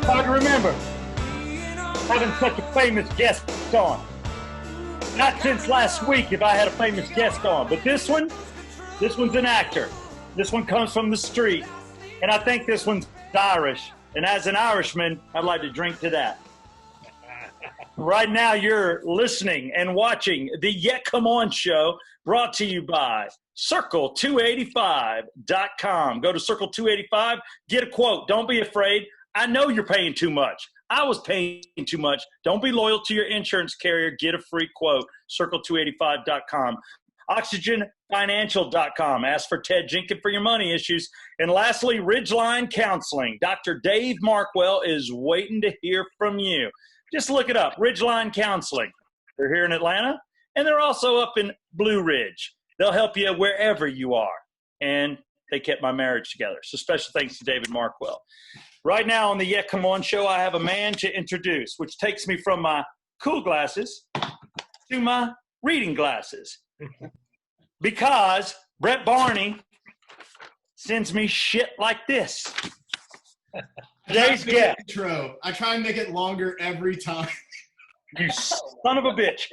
Hard to remember having such a famous guest on. Not since last week if I had a famous guest on, but this one's an actor. This one comes from the street, and I think this one's Irish. And as an Irishman, I'd like to drink to that. Right now, you're listening and watching the Yet Come On Show, brought to you by Circle285.com. Go to Circle285, get a quote. Don't be afraid. I know you're paying too much. I was paying too much. Don't be loyal to your insurance carrier. Get a free quote. Circle285.com. OxygenFinancial.com. Ask for Ted Jenkins for your money issues. And lastly, Ridgeline Counseling. Dr. Dave Markwell is waiting to hear from you. Just look it up, Ridgeline Counseling. They're here in Atlanta, and they're also up in Blue Ridge. They'll help you wherever you are. And they kept my marriage together. So special thanks to David Markwell. Right now on the Yet Come On Show, I have a man to introduce, which takes me from my cool glasses to my reading glasses. Because Brett Barney sends me shit like this. Today's guest. Intro. I try and make it longer every time. You son of a bitch.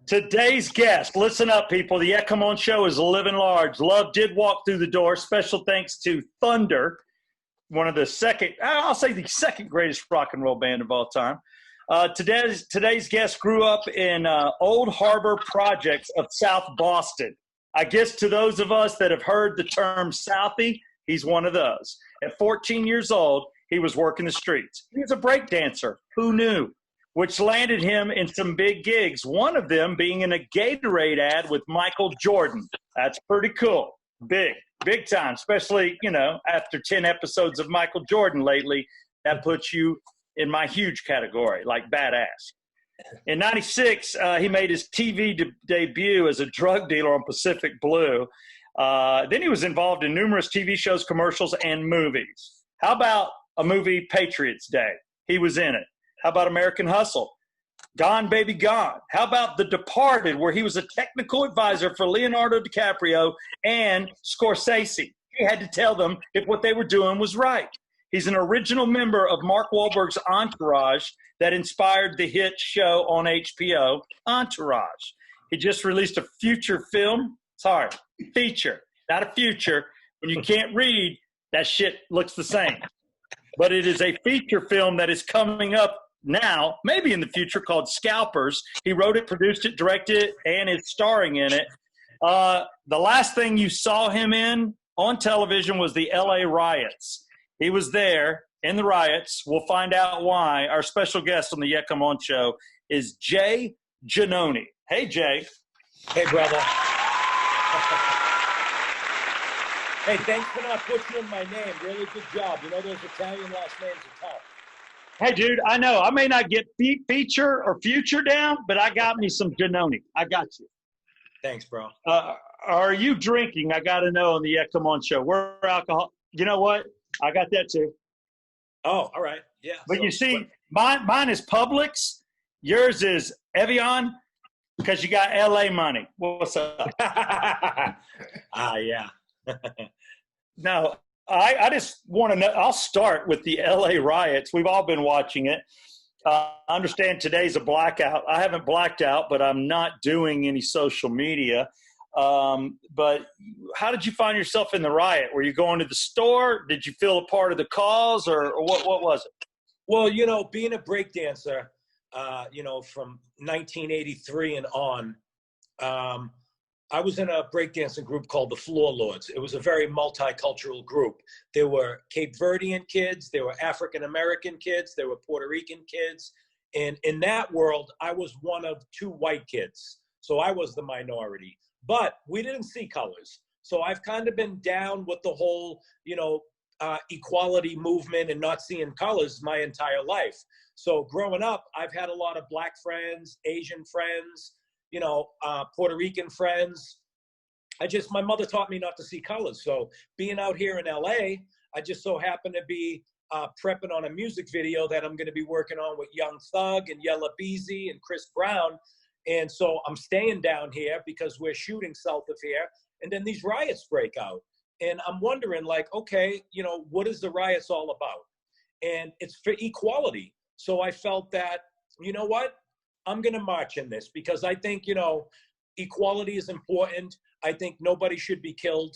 Today's guest, listen up, people. The Yet Come On Show is living large. Love did walk through the door. Special thanks to Thunder, one of the second greatest rock and roll band of all time. Today's guest grew up in Old Harbor projects of South Boston. I guess to those of us that have heard the term Southie, he's one of those. At 14 years old, he was working the streets. He was a break dancer. Who knew? Which landed him in some big gigs, one of them being in a Gatorade ad with Michael Jordan. That's pretty cool. Big time, especially, after 10 episodes of Michael Jordan lately, that puts you in my huge category, like badass. In 96, he made his TV debut as a drug dealer on Pacific Blue. Then he was involved in numerous TV shows, commercials, and movies. How about a movie, Patriots Day? He was in it. How about American Hustle? Gone, Baby, Gone. How about The Departed, where he was a technical advisor for Leonardo DiCaprio and Scorsese? He had to tell them if what they were doing was right. He's an original member of Mark Wahlbergs' Entourage that inspired the hit show on HBO, Entourage. He just released a feature, not a future. When you can't read, that shit looks the same. But it is a feature film that is coming up now, maybe in the future, called Scalpers. He wrote it, produced it, directed it, and is starring in it. The last thing you saw him in on television was the LA riots. He was there in the riots. We'll find out why. Our special guest on the Yet Come On Show is Jay Giannone. Hey, Jay. Hey, brother. Hey, thanks for not butchering my name. Really good job. Those Italian last names are tough. Hey, dude, I know. I may not get feature or future down, but I got me some Giannone. I got you. Thanks, bro. Are you drinking? I got to know on the Yet Come On Show. We're alcohol. You know what? I got that too. Oh, all right. Yeah. But so, you see, mine is Publix. Yours is Evian because you got LA money. What's up? Yeah. No, I just want to know. I'll start with the LA riots. We've all been watching it. I understand today's a blackout. I haven't blacked out, but I'm not doing any social media. But how did you find yourself in the riot? Were you going to the store? Did you feel a part of the cause, or what was it? Well, being a breakdancer, from 1983 and on, I was in a breakdancing group called the Floor Lords. It was a very multicultural group. There were Cape Verdean kids, there were African-American kids, there were Puerto Rican kids. And in that world, I was one of two white kids. So I was the minority. But we didn't see colors. So I've kind of been down with the whole, equality movement and not seeing colors my entire life. So growing up, I've had a lot of black friends, Asian friends, Puerto Rican friends. My mother taught me not to see colors. So being out here in LA, I just so happened to be prepping on a music video that I'm going to be working on with Young Thug and Yella Beezy and Chris Brown. And so I'm staying down here because we're shooting south of here. And then these riots break out. And I'm wondering, like, okay, what is the riots all about? and it's for equality. So I felt that, you know what, I'm going to march in this because I think, you know, equality is important. I think nobody should be killed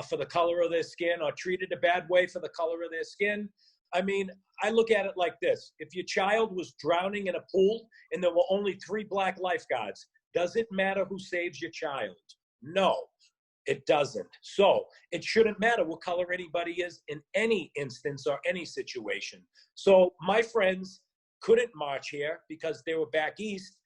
for the color of their skin or treated a bad way for the color of their skin. I mean, I look at it like this. If your child was drowning in a pool and there were only 3 black lifeguards, does it matter who saves your child? No, it doesn't. So it shouldn't matter what color anybody is in any instance or any situation. So my friends couldn't march here because they were back east,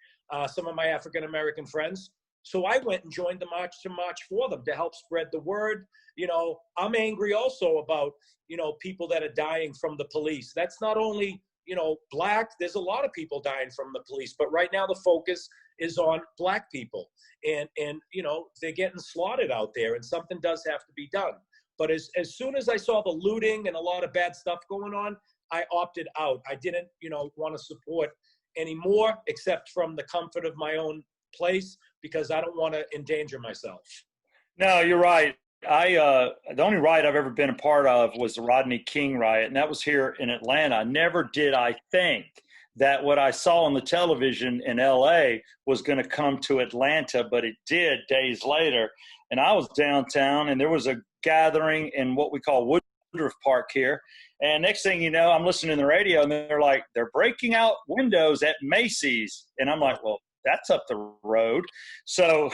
some of my African-American friends. So I went and joined the march to march for them to help spread the word. You know, I'm angry also about, you know, people that are dying from the police. That's not only, you know, black, there's a lot of people dying from the police, but right now the focus is on black people. And you know, they're getting slaughtered out there and something does have to be done. But as soon as I saw the looting and a lot of bad stuff going on, I opted out. I didn't, you know, want to support anymore except from the comfort of my own place because I don't want to endanger myself. No, you're right. The only riot I've ever been a part of was the Rodney King riot, and that was here in Atlanta. Never did I think that what I saw on the television in L.A. was going to come to Atlanta, but it did days later. And I was downtown, and there was a gathering in what we call Woodruff Park here. And next thing you know, I'm listening to the radio, and they're like, they're breaking out windows at Macy's. And I'm like, well, that's up the road. So,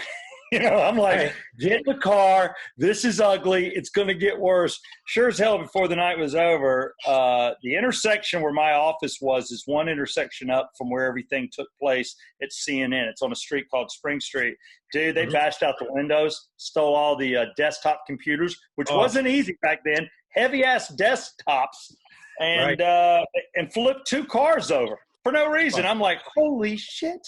you know, I'm like, get in the car. This is ugly. It's going to get worse. Sure as hell, before the night was over, the intersection where my office was is one intersection up from where everything took place at CNN. It's on a street called Spring Street. Dude, they bashed out the windows, stole all the desktop computers, which wasn't easy back then. Heavy-ass desktops, and flipped 2 cars over for no reason. I'm like, holy shit.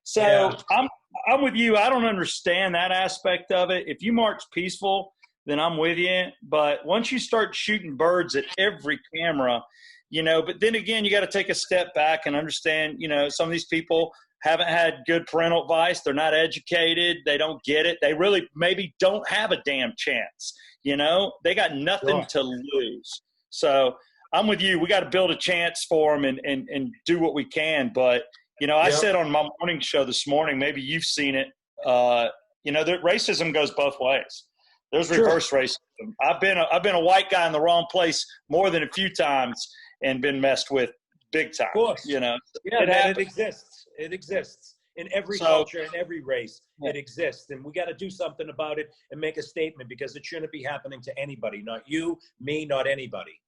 So I'm with you. I don't understand that aspect of it. If you march peaceful, then I'm with you. But once you start shooting birds at every camera, you know, but then again, you got to take a step back and understand, you know, some of these people haven't had good parental advice. They're not educated. They don't get it. They really maybe don't have a damn chance. You know, they got nothing to lose. So I'm with you. We got to build a chance for them and do what we can. But, you know, I said on my morning show this morning, maybe you've seen it, you know, that racism goes both ways. There's reverse racism. I've been a white guy in the wrong place more than a few times and been messed with big time. Of course. You know, it exists. It exists in every culture, in every race. It exists, and we got to do something about it and make a statement because it shouldn't be happening to anybody, not you, me, not anybody.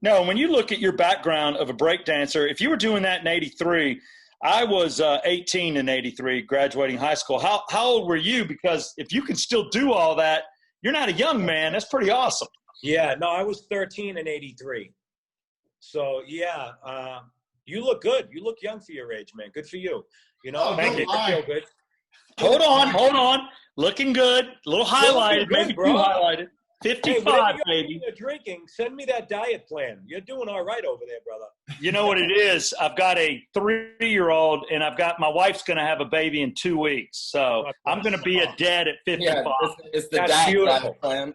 No, when you look at your background of a breakdancer, if you were doing that in '83, I was 18 in '83, graduating high school. How old were you? Because if you can still do all that, you're not a young man. That's pretty awesome. Yeah, no, I was 13 in '83. So, yeah, you look good. You look young for your age, man. Good for you. You know, thank you. I feel good. Hold on. Looking good. A little highlighted. Maybe too highlighted. 55, baby. You're drinking, send me that diet plan. You're doing all right over there, brother. You know what it is? I've got a 3-year-old, and I've got my wife's going to have a baby in 2 weeks. So I'm going to be a dad at 55. Yeah, it's the diet plan.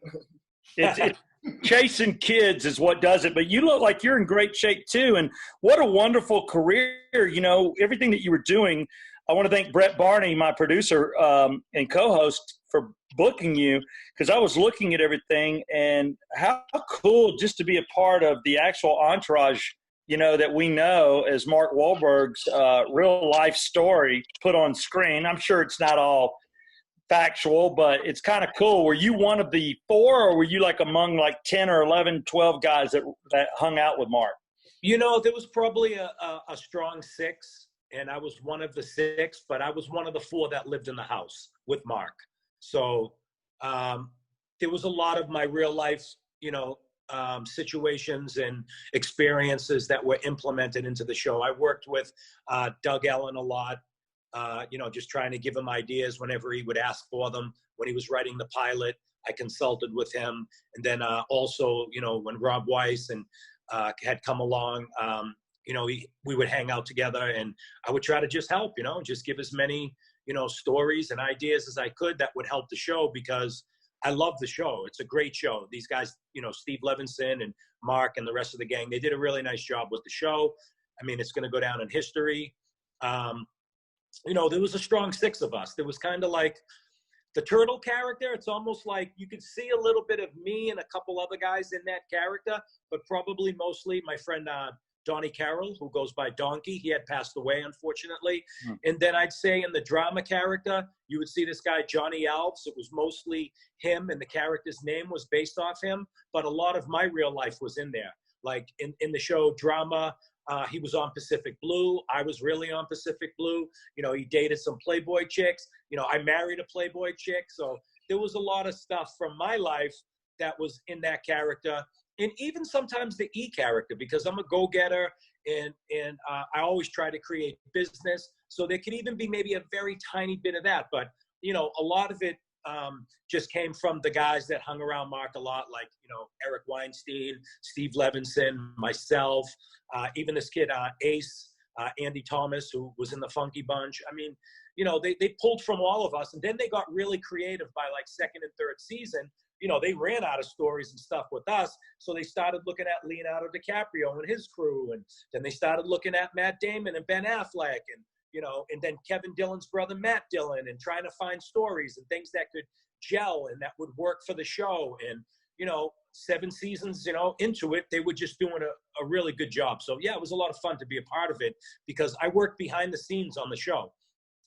It's chasing kids is what does it. But you look like you're in great shape, too. And what a wonderful career. You know, everything that you were doing. I want to thank Brett Barney, my producer and co-host, for booking you, because I was looking at everything, and how cool just to be a part of the actual entourage, you know, that we know as Mark Wahlbergs' real life story put on screen. I'm sure it's not all factual, but it's kind of cool. Were you one of the 4, or were you like among like 10 or 11, 12 guys that hung out with Mark? You know, there was probably a strong 6, and I was one of the 6, but I was one of the 4 that lived in the house with Mark. So there was a lot of my real life, you know, situations and experiences that were implemented into the show. I worked with Doug Ellen a lot, you know, just trying to give him ideas whenever he would ask for them. When he was writing the pilot, I consulted with him. And then also, you know, when Rob Weiss and had come along, you know, we would hang out together, and I would try to just help, you know, just give as many, you know, stories and ideas as I could that would help the show, because I love the show. It's a great show. These guys, you know, Steve Levinson and Mark and the rest of the gang, they did a really nice job with the show. I mean, it's going to go down in history. You know, there was a strong six of us. There was kind of like the turtle character. It's almost like you could see a little bit of me and a couple other guys in that character, but probably mostly my friend Donnie Carroll, who goes by Donkey. He had passed away, unfortunately. And then I'd say in the drama character, you would see this guy, Johnny Alves. It was mostly him, and the character's name was based off him, but a lot of my real life was in there. Like in the show Drama, he was on Pacific Blue. I was really on Pacific Blue. You know, he dated some Playboy chicks. You know, I married a Playboy chick. So there was a lot of stuff from my life that was in that character. And even sometimes the E character, because I'm a go-getter and I always try to create business. So there could even be maybe a very tiny bit of that. But, you know, a lot of it just came from the guys that hung around Mark a lot, like, you know, Eric Weinstein, Steve Levinson, myself, even this kid, Ace, Andy Thomas, who was in the Funky Bunch. I mean, you know, they pulled from all of us, and then they got really creative by like second and third season. You know, they ran out of stories and stuff with us, so they started looking at Leonardo DiCaprio and his crew, and then they started looking at Matt Damon and Ben Affleck, and, you know, and then Kevin Dillon's brother, Matt Dillon, and trying to find stories and things that could gel and that would work for the show. And, you know, 7 seasons, you know, into it, they were just doing a really good job. So, yeah, it was a lot of fun to be a part of it because I worked behind the scenes on the show.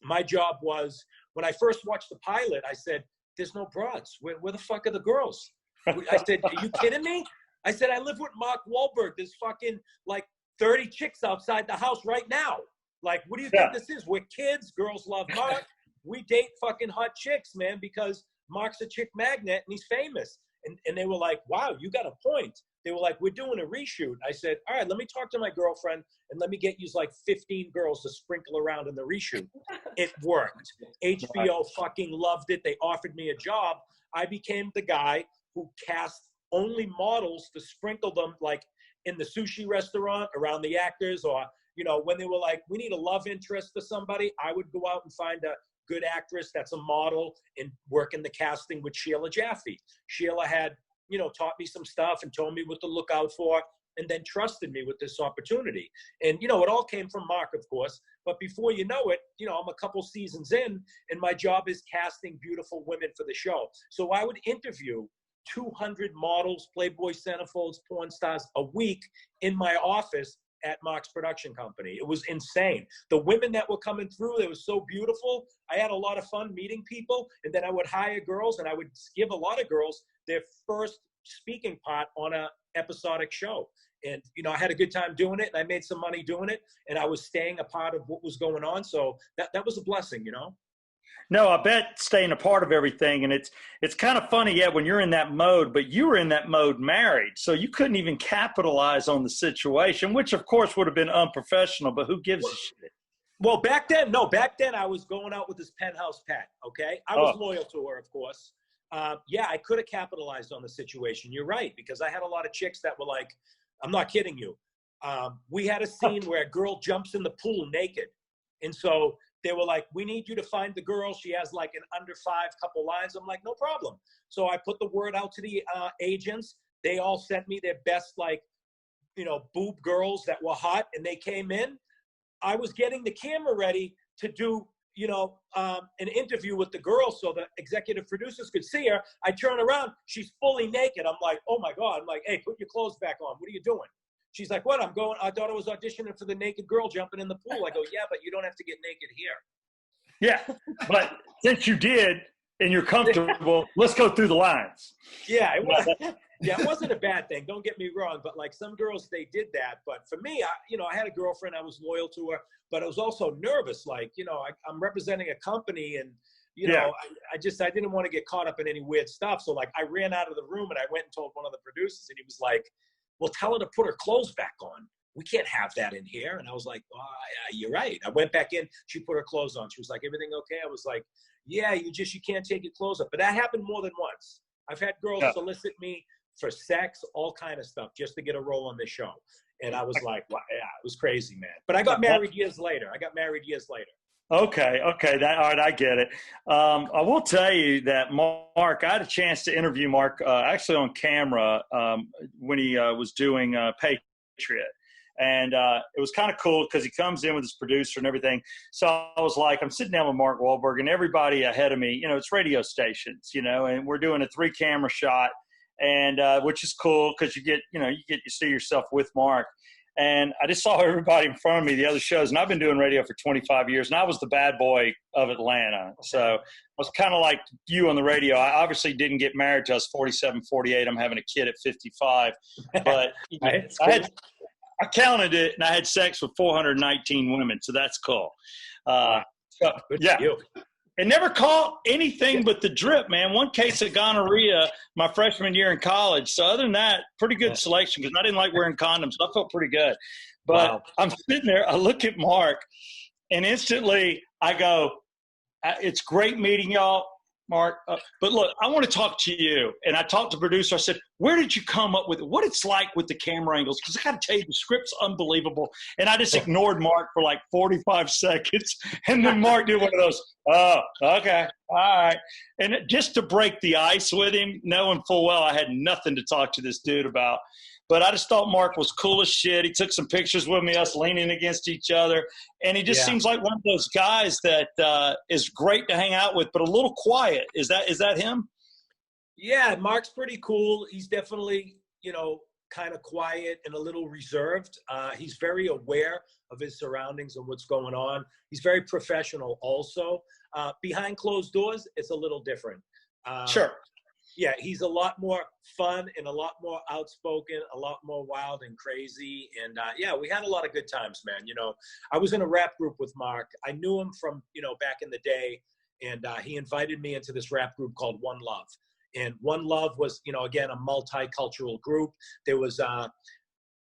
My job was, when I first watched the pilot, I said, there's no broads. Where the fuck are the girls? I said, are you kidding me? I said, I live with Mark Wahlberg. There's fucking like 30 chicks outside the house right now. Like, what do you think this is? We're kids. Girls love Mark. We date fucking hot chicks, man, because Mark's a chick magnet and he's famous. And they were like, wow, you got a point. They were like, we're doing a reshoot. I said, all right, let me talk to my girlfriend and let me get you like 15 girls to sprinkle around in the reshoot. It worked. HBO fucking loved it. They offered me a job. I became the guy who cast only models to sprinkle them like in the sushi restaurant around the actors, or, you know, when they were like, we need a love interest for somebody, I would go out and find a good actress that's a model and work in the casting with Sheila Jaffe. Sheila had, you know, taught me some stuff and told me what to look out for, and then trusted me with this opportunity. And, you know, it all came from Mark, of course, but before you know it, you know, I'm a couple seasons in and my job is casting beautiful women for the show. So I would interview 200 models, Playboy centerfolds, porn stars a week in my office at Mark's production company. It was insane. The women that were coming through, they were so beautiful. I had a lot of fun meeting people, and then I would hire girls and I would give a lot of girls their first speaking part on a episodic show. And, you know, I had a good time doing it and I made some money doing it, and I was staying a part of what was going on. So that was a blessing, you know? No, I bet staying a part of everything. And it's kind of funny, yeah, when you're in that mode, but you were in that mode married. So you couldn't even capitalize on the situation, which of course would have been unprofessional, but who gives a shit? Well, back then I was going out with this penthouse Pat, okay? I was loyal to her, of course. Yeah, I could have capitalized on the situation. You're right, because I had a lot of chicks that were like, I'm not kidding you. We had a scene where a girl jumps in the pool naked. And so they were like, we need you to find the girl. She has like an under 5 couple lines. I'm like, no problem. So I put the word out to the agents. They all sent me their best, like, you know, boob girls that were hot, and they came in. I was getting the camera ready to do, you know, an interview with the girl so the executive producers could see her. I turn around, she's fully naked. I'm like, oh my God. I'm like, hey, put your clothes back on. What are you doing? She's like, what? I thought I was auditioning for the naked girl jumping in the pool. I go, yeah, but you don't have to get naked here. Yeah, but since you did and you're comfortable, let's go through the lines. Yeah, it wasn't a bad thing. Don't get me wrong. But like some girls, they did that. But for me, I had a girlfriend. I was loyal to her, but I was also nervous. Like, you know, I'm representing a company, and, you know, I didn't want to get caught up in any weird stuff. So like I ran out of the room and I went and told one of the producers, and he was like, well, tell her to put her clothes back on. We can't have that in here. And I was like, oh, yeah, you're right. I went back in. She put her clothes on. She was like, everything okay? I was like, yeah, you can't take your clothes up. But that happened more than once. I've had girls solicit me for sex, all kind of stuff, just to get a role on this show. And I was like, wow, yeah, it was crazy, man. But I got married years later. Okay. All right, I get it. I will tell you that Mark, I had a chance to interview Mark actually on camera when he was doing Patriot. And it was kind of cool because he comes in with his producer and everything. So I was like, I'm sitting down with Mark Wahlberg and everybody ahead of me, it's radio stations, and we're doing a 3-camera shot, and which is cool because you get to see yourself with Mark. And I just saw everybody in front of me, the other shows, and I've been doing radio for 25 years, and I was the bad boy of Atlanta. So I was kind of like you on the radio. I obviously didn't get married till I was 47, 48. I'm having a kid at 55. But I counted it, and I had sex with 419 women, so that's cool. Yeah. And never caught anything but the drip, man. One case of gonorrhea my freshman year in college. So other than that, pretty good selection because I didn't like wearing condoms. So I felt pretty good. But I'm sitting there, I look at Mark, and instantly I go, it's great meeting y'all, Mark. But look, I want to talk to you. And I talked to the producer. I said, where did you come up with it? What it's like with the camera angles? Because I got to tell you, the script's unbelievable. And I just ignored Mark for like 45 seconds. And then Mark did one of those, oh, okay, all right. And just to break the ice with him, knowing full well I had nothing to talk to this dude about. But I just thought Mark was cool as shit. He took some pictures with me, us leaning against each other. And he just seems like one of those guys that is great to hang out with, but a little quiet. Is that him? Yeah, Mark's pretty cool. He's definitely, kind of quiet and a little reserved. He's very aware of his surroundings and what's going on. He's very professional also. Behind closed doors, it's a little different. Sure. Yeah, he's a lot more fun and a lot more outspoken, a lot more wild and crazy. And we had a lot of good times, man. I was in a rap group with Mark. I knew him from, back in the day. And he invited me into this rap group called One Love. And One Love was, again, a multicultural group. There was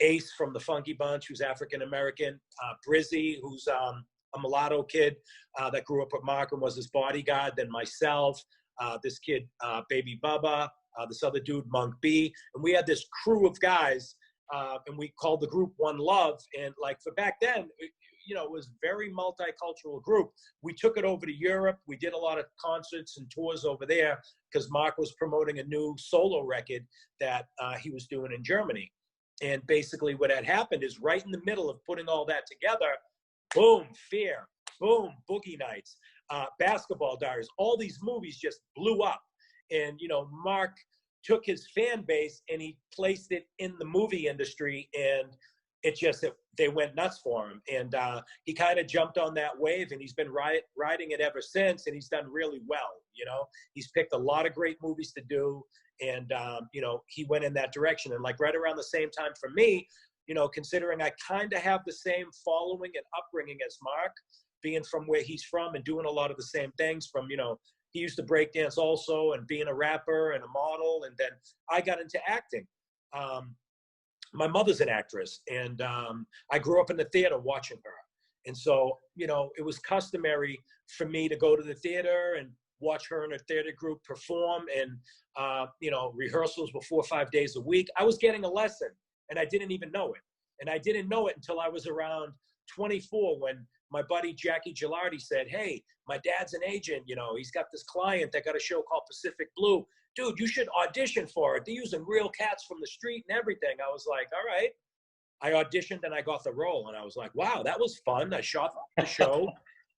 Ace from the Funky Bunch, who's African-American, Brizzy, who's a mulatto kid that grew up with Mark and was his bodyguard, then myself, this kid, Baby Bubba, this other dude, Monk B. And we had this crew of guys, and we called the group One Love. And like for back then, it was very multicultural group. We took it over to Europe. We did a lot of concerts and tours over there because Mark was promoting a new solo record that he was doing in Germany. And basically what had happened is right in the middle of putting all that together, boom, Fear, boom, Boogie Nights, Basketball Diaries, all these movies just blew up. And, Mark took his fan base and he placed it in the movie industry, and they went nuts for him. And he kind of jumped on that wave, and he's been riding it ever since, and he's done really well. He's picked a lot of great movies to do, and, he went in that direction. And like right around the same time for me, considering I kind of have the same following and upbringing as Mark, being from where he's from and doing a lot of the same things from, he used to break dance also and being a rapper and a model. And then I got into acting. My mother's an actress, and I grew up in the theater watching her. And so, it was customary for me to go to the theater and watch her and her theater group perform, and, rehearsals were 4 or 5 days a week. I was getting a lesson, and I didn't even know it. And I didn't know it until I was around 24 when my buddy Jackie Gilardi said, hey, my dad's an agent, he's got this client that got a show called Pacific Blue. Dude, you should audition for it. They're using real cats from the street and everything. I was like, all right. I auditioned and I got the role. And I was like, wow, that was fun. I shot the show.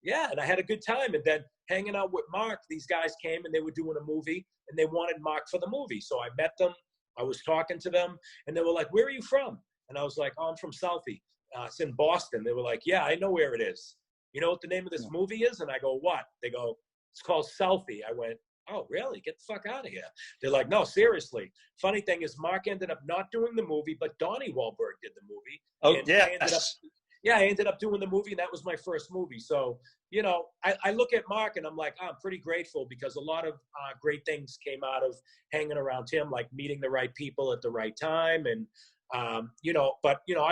Yeah, and I had a good time. And then hanging out with Mark, these guys came and they were doing a movie and they wanted Mark for the movie. So I met them. I was talking to them and they were like, where are you from? And I was like, oh, I'm from Southie. It's in Boston. They were like, yeah, I know where it is. You know what the name of this movie is? And I go, what? They go, it's called Southie. I went, oh, really? Get the fuck out of here. They're like, no, seriously. Funny thing is Mark ended up not doing the movie, but Donnie Wahlberg did the movie. Oh, yeah. I ended up doing the movie, and that was my first movie. So, I look at Mark, and I'm like, I'm pretty grateful because a lot of great things came out of hanging around him, like meeting the right people at the right time. And, I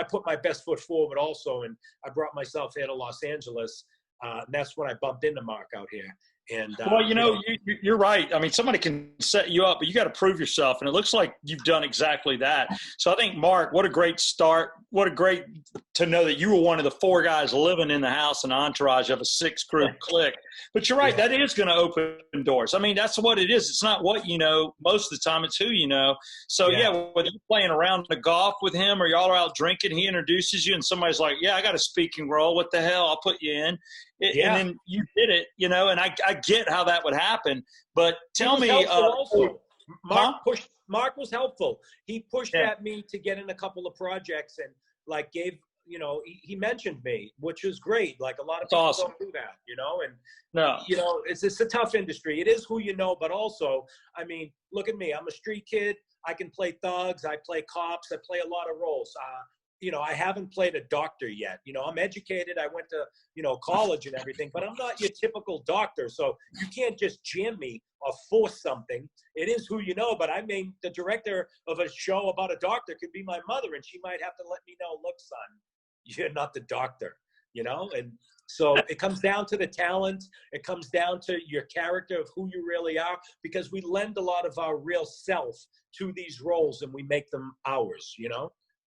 put my best foot forward also, and I brought myself here to Los Angeles. And that's when I bumped into Mark out here. And well, you're right. I mean, somebody can set you up, but you got to prove yourself. And it looks like you've done exactly that. So I think, Mark, what a great start. What a great to know that you were one of the 4 guys living in the house and entourage of a 6-group clique. But you're right. That is going to open doors. I mean, that's what it is. It's not what you know. Most of the time, it's who you know. So, whether you're playing around the golf with him or y'all are out drinking, he introduces you and somebody's like, I got a speaking role. What the hell? I'll put you in. And then you did it, and I get how that would happen. But tell me, also, Mark was helpful. He pushed at me to get in a couple of projects and like gave, he mentioned me, which was great. Like a lot of people don't do that, and it's a tough industry. It is who you know, but also, I mean, look at me. I'm a street kid. I can play thugs. I play cops. I play a lot of roles. I haven't played a doctor yet. I'm educated. I went to, college and everything, but I'm not your typical doctor. So you can't just jam me or force something. It is who you know, but I mean, the director of a show about a doctor could be my mother, and she might have to let me know, look, son, you're not the doctor, And so it comes down to the talent. It comes down to your character of who you really are, because we lend a lot of our real self to these roles and we make them ours,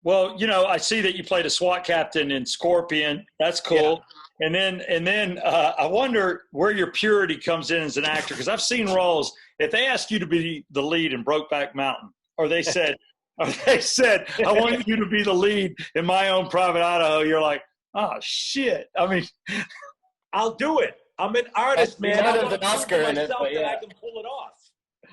Well, I see that you played a SWAT captain in Scorpion. That's cool. Yeah. And then I wonder where your purity comes in as an actor, because I've seen roles. If they ask you to be the lead in Brokeback Mountain, or they said, I want you to be the lead in My Own Private Idaho, you're like, oh shit. I mean, I'll do it. I'm an artist, man. I want an Oscar in it, but that I can pull it off.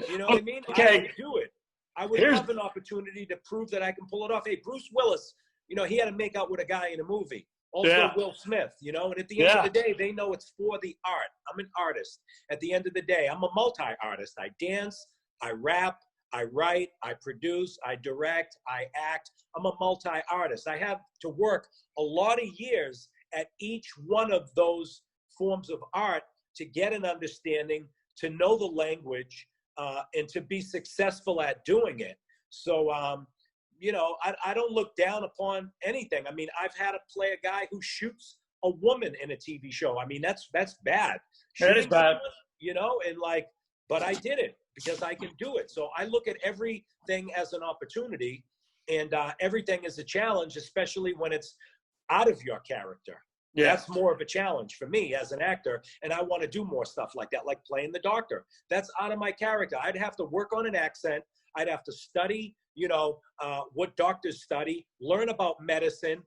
You know what I mean? Okay. I would do it. I would have an opportunity to prove that I can pull it off. Hey, Bruce Willis, he had to make out with a guy in a movie. Also Will Smith, and at the end of the day, they know it's for the art. I'm an artist. At the end of the day, I'm a multi-artist. I dance, I rap, I write, I produce, I direct, I act. I'm a multi-artist. I have to work a lot of years at each one of those forms of art to get an understanding, to know the language, and to be successful at doing it. So, I don't look down upon anything. I mean, I've had to play a guy who shoots a woman in a TV show. I mean, that's bad. That is bad. But I did it because I can do it. So I look at everything as an opportunity, and everything is a challenge, especially when it's out of your character. Yeah. That's more of a challenge for me as an actor, and I want to do more stuff like that, like playing the doctor. That's out of my character. I'd have to work on an accent. I'd have to study, what doctors study, learn about medicine,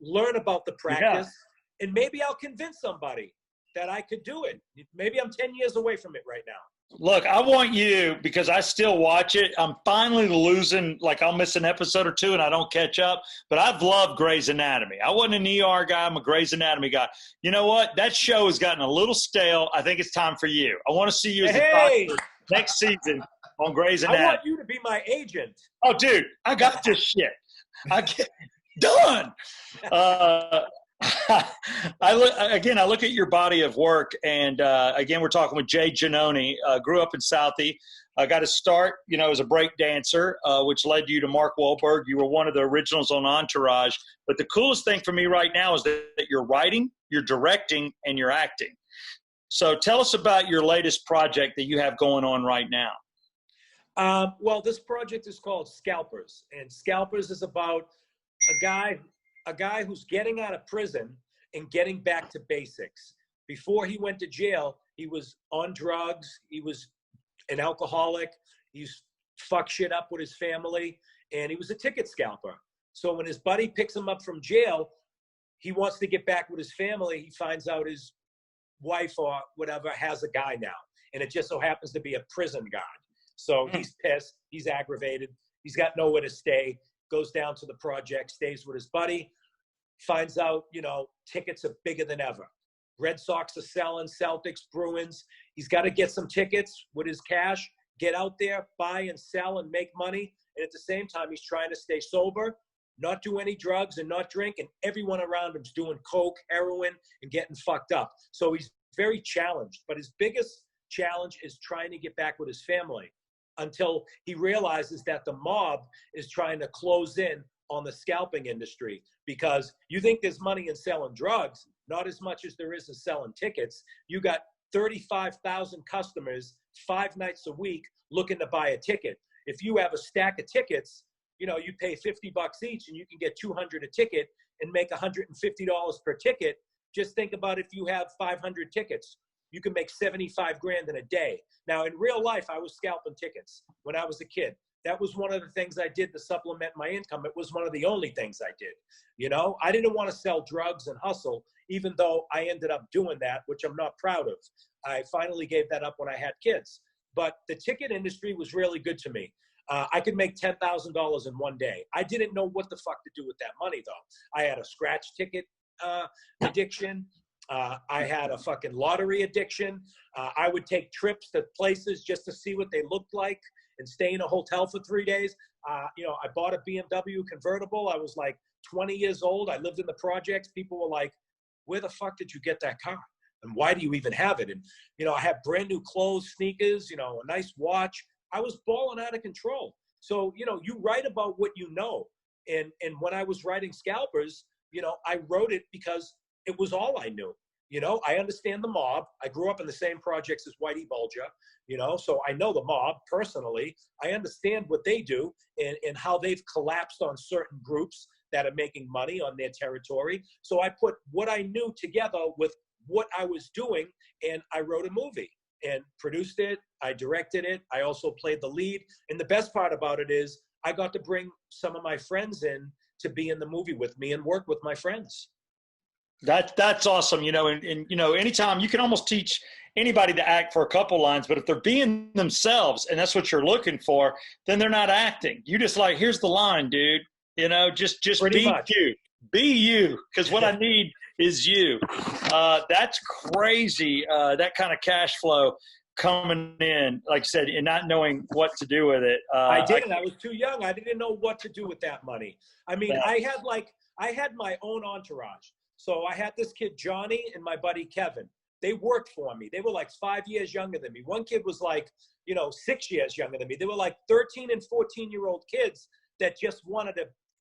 learn about the practice, and maybe I'll convince somebody that I could do it. Maybe I'm 10 years away from it right now. Look, I want you, because I still watch it. I'm finally losing, I'll miss an episode or two and I don't catch up. But I've loved Grey's Anatomy. I wasn't an ER guy. I'm a Grey's Anatomy guy. You know what? That show has gotten a little stale. I think it's time for you. I want to see you as a doctor next season on Grey's Anatomy. I want you to be my agent. Oh, dude, I got this shit. I get done. I look at your body of work, and again, we're talking with Jay Giannone. Grew up in Southie. Got to start, as a break dancer, which led you to Mark Wahlbergs. You were one of the originals on Entourage. But the coolest thing for me right now is that you're writing, you're directing, and you're acting. So tell us about your latest project that you have going on right now. Well, this project is called Scalpers, and Scalpers is about a guy who's getting out of prison and getting back to basics. Before he went to jail, he was on drugs. He was an alcoholic. He's fucked shit up with his family, and he was a ticket scalper. So when his buddy picks him up from jail, he wants to get back with his family. He finds out his wife or whatever has a guy now, and it just so happens to be a prison guard. So he's pissed. He's aggravated. He's got nowhere to stay. Goes down to the project, stays with his buddy, finds out, tickets are bigger than ever. Red Sox are selling, Celtics, Bruins. He's got to get some tickets with his cash, get out there, buy and sell and make money. And at the same time, he's trying to stay sober, not do any drugs and not drink. And everyone around him's doing coke, heroin, and getting fucked up. So he's very challenged. But his biggest challenge is trying to get back with his family, until he realizes that the mob is trying to close in on the scalping industry. Because you think there's money in selling drugs, not as much as there is in selling tickets. You got 35,000 customers 5 nights a week looking to buy a ticket. If you have a stack of tickets, you know, you pay $50 each and you can get 200 a ticket and make $150 per ticket. Just think about if you have 500 tickets, you can make 75 grand in a day. Now, in real life, I was scalping tickets when I was a kid. That was one of the things I did to supplement my income. It was one of the only things I did. You know, I didn't want to sell drugs and hustle, even though I ended up doing that, which I'm not proud of. I finally gave that up when I had kids. But the ticket industry was really good to me. I could make $10,000 in one day. I didn't know what the fuck to do with that money, though. I had a scratch ticket addiction. I had a fucking lottery addiction. I would take trips to places just to see what they looked like and stay in a hotel for 3 days. You know, I bought a BMW convertible. I was like 20 years old. I lived in the projects. People were like, where the fuck did you get that car? And why do you even have it? And, you know, I had brand new clothes, sneakers, you know, a nice watch. I was balling out of control. So, you know, you write about what you know. And when I was writing Scalpers, you know, I wrote it because it was all I knew. You know, I understand the mob. I grew up in the same projects as Whitey Bulger, you know, so I know the mob personally. I understand what they do and how they've collapsed on certain groups that are making money on their territory. So I put what I knew together with what I was doing, and I wrote a movie and produced it. I directed it. I also played the lead. And the best part about it is I got to bring some of my friends in to be in the movie with me and work with my friends. That's awesome. You know, and you know, anytime you can almost teach anybody to act for a couple lines, but if they're being themselves and that's what you're looking for, then they're not acting. You just like, here's the line, dude. You know, just Pretty be much. you. Be you, because what I need is you. That's crazy. That kind of cash flow coming in, like I said, and not knowing what to do with it. I didn't. I was too young. I didn't know what to do with that money. I mean, I had my own entourage. So I had this kid, Johnny, and my buddy, Kevin. They worked for me. They were like 5 years younger than me. One kid was like, you know, 6 years younger than me. They were like 13 and 14-year-old kids that just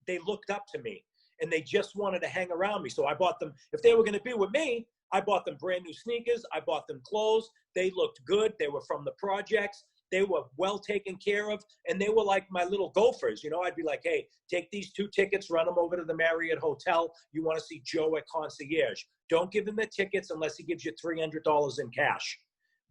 they looked up to me and they just wanted to hang around me. So I bought them, if they were going to be with me, I bought them brand new sneakers. I bought them clothes. They looked good. They were from the projects. They were well taken care of, and they were like my little gophers. You know, I'd be like, hey, take these 2 tickets, run them over to the Marriott Hotel. You want to see Joe at concierge. Don't give him the tickets unless he gives you $300 in cash.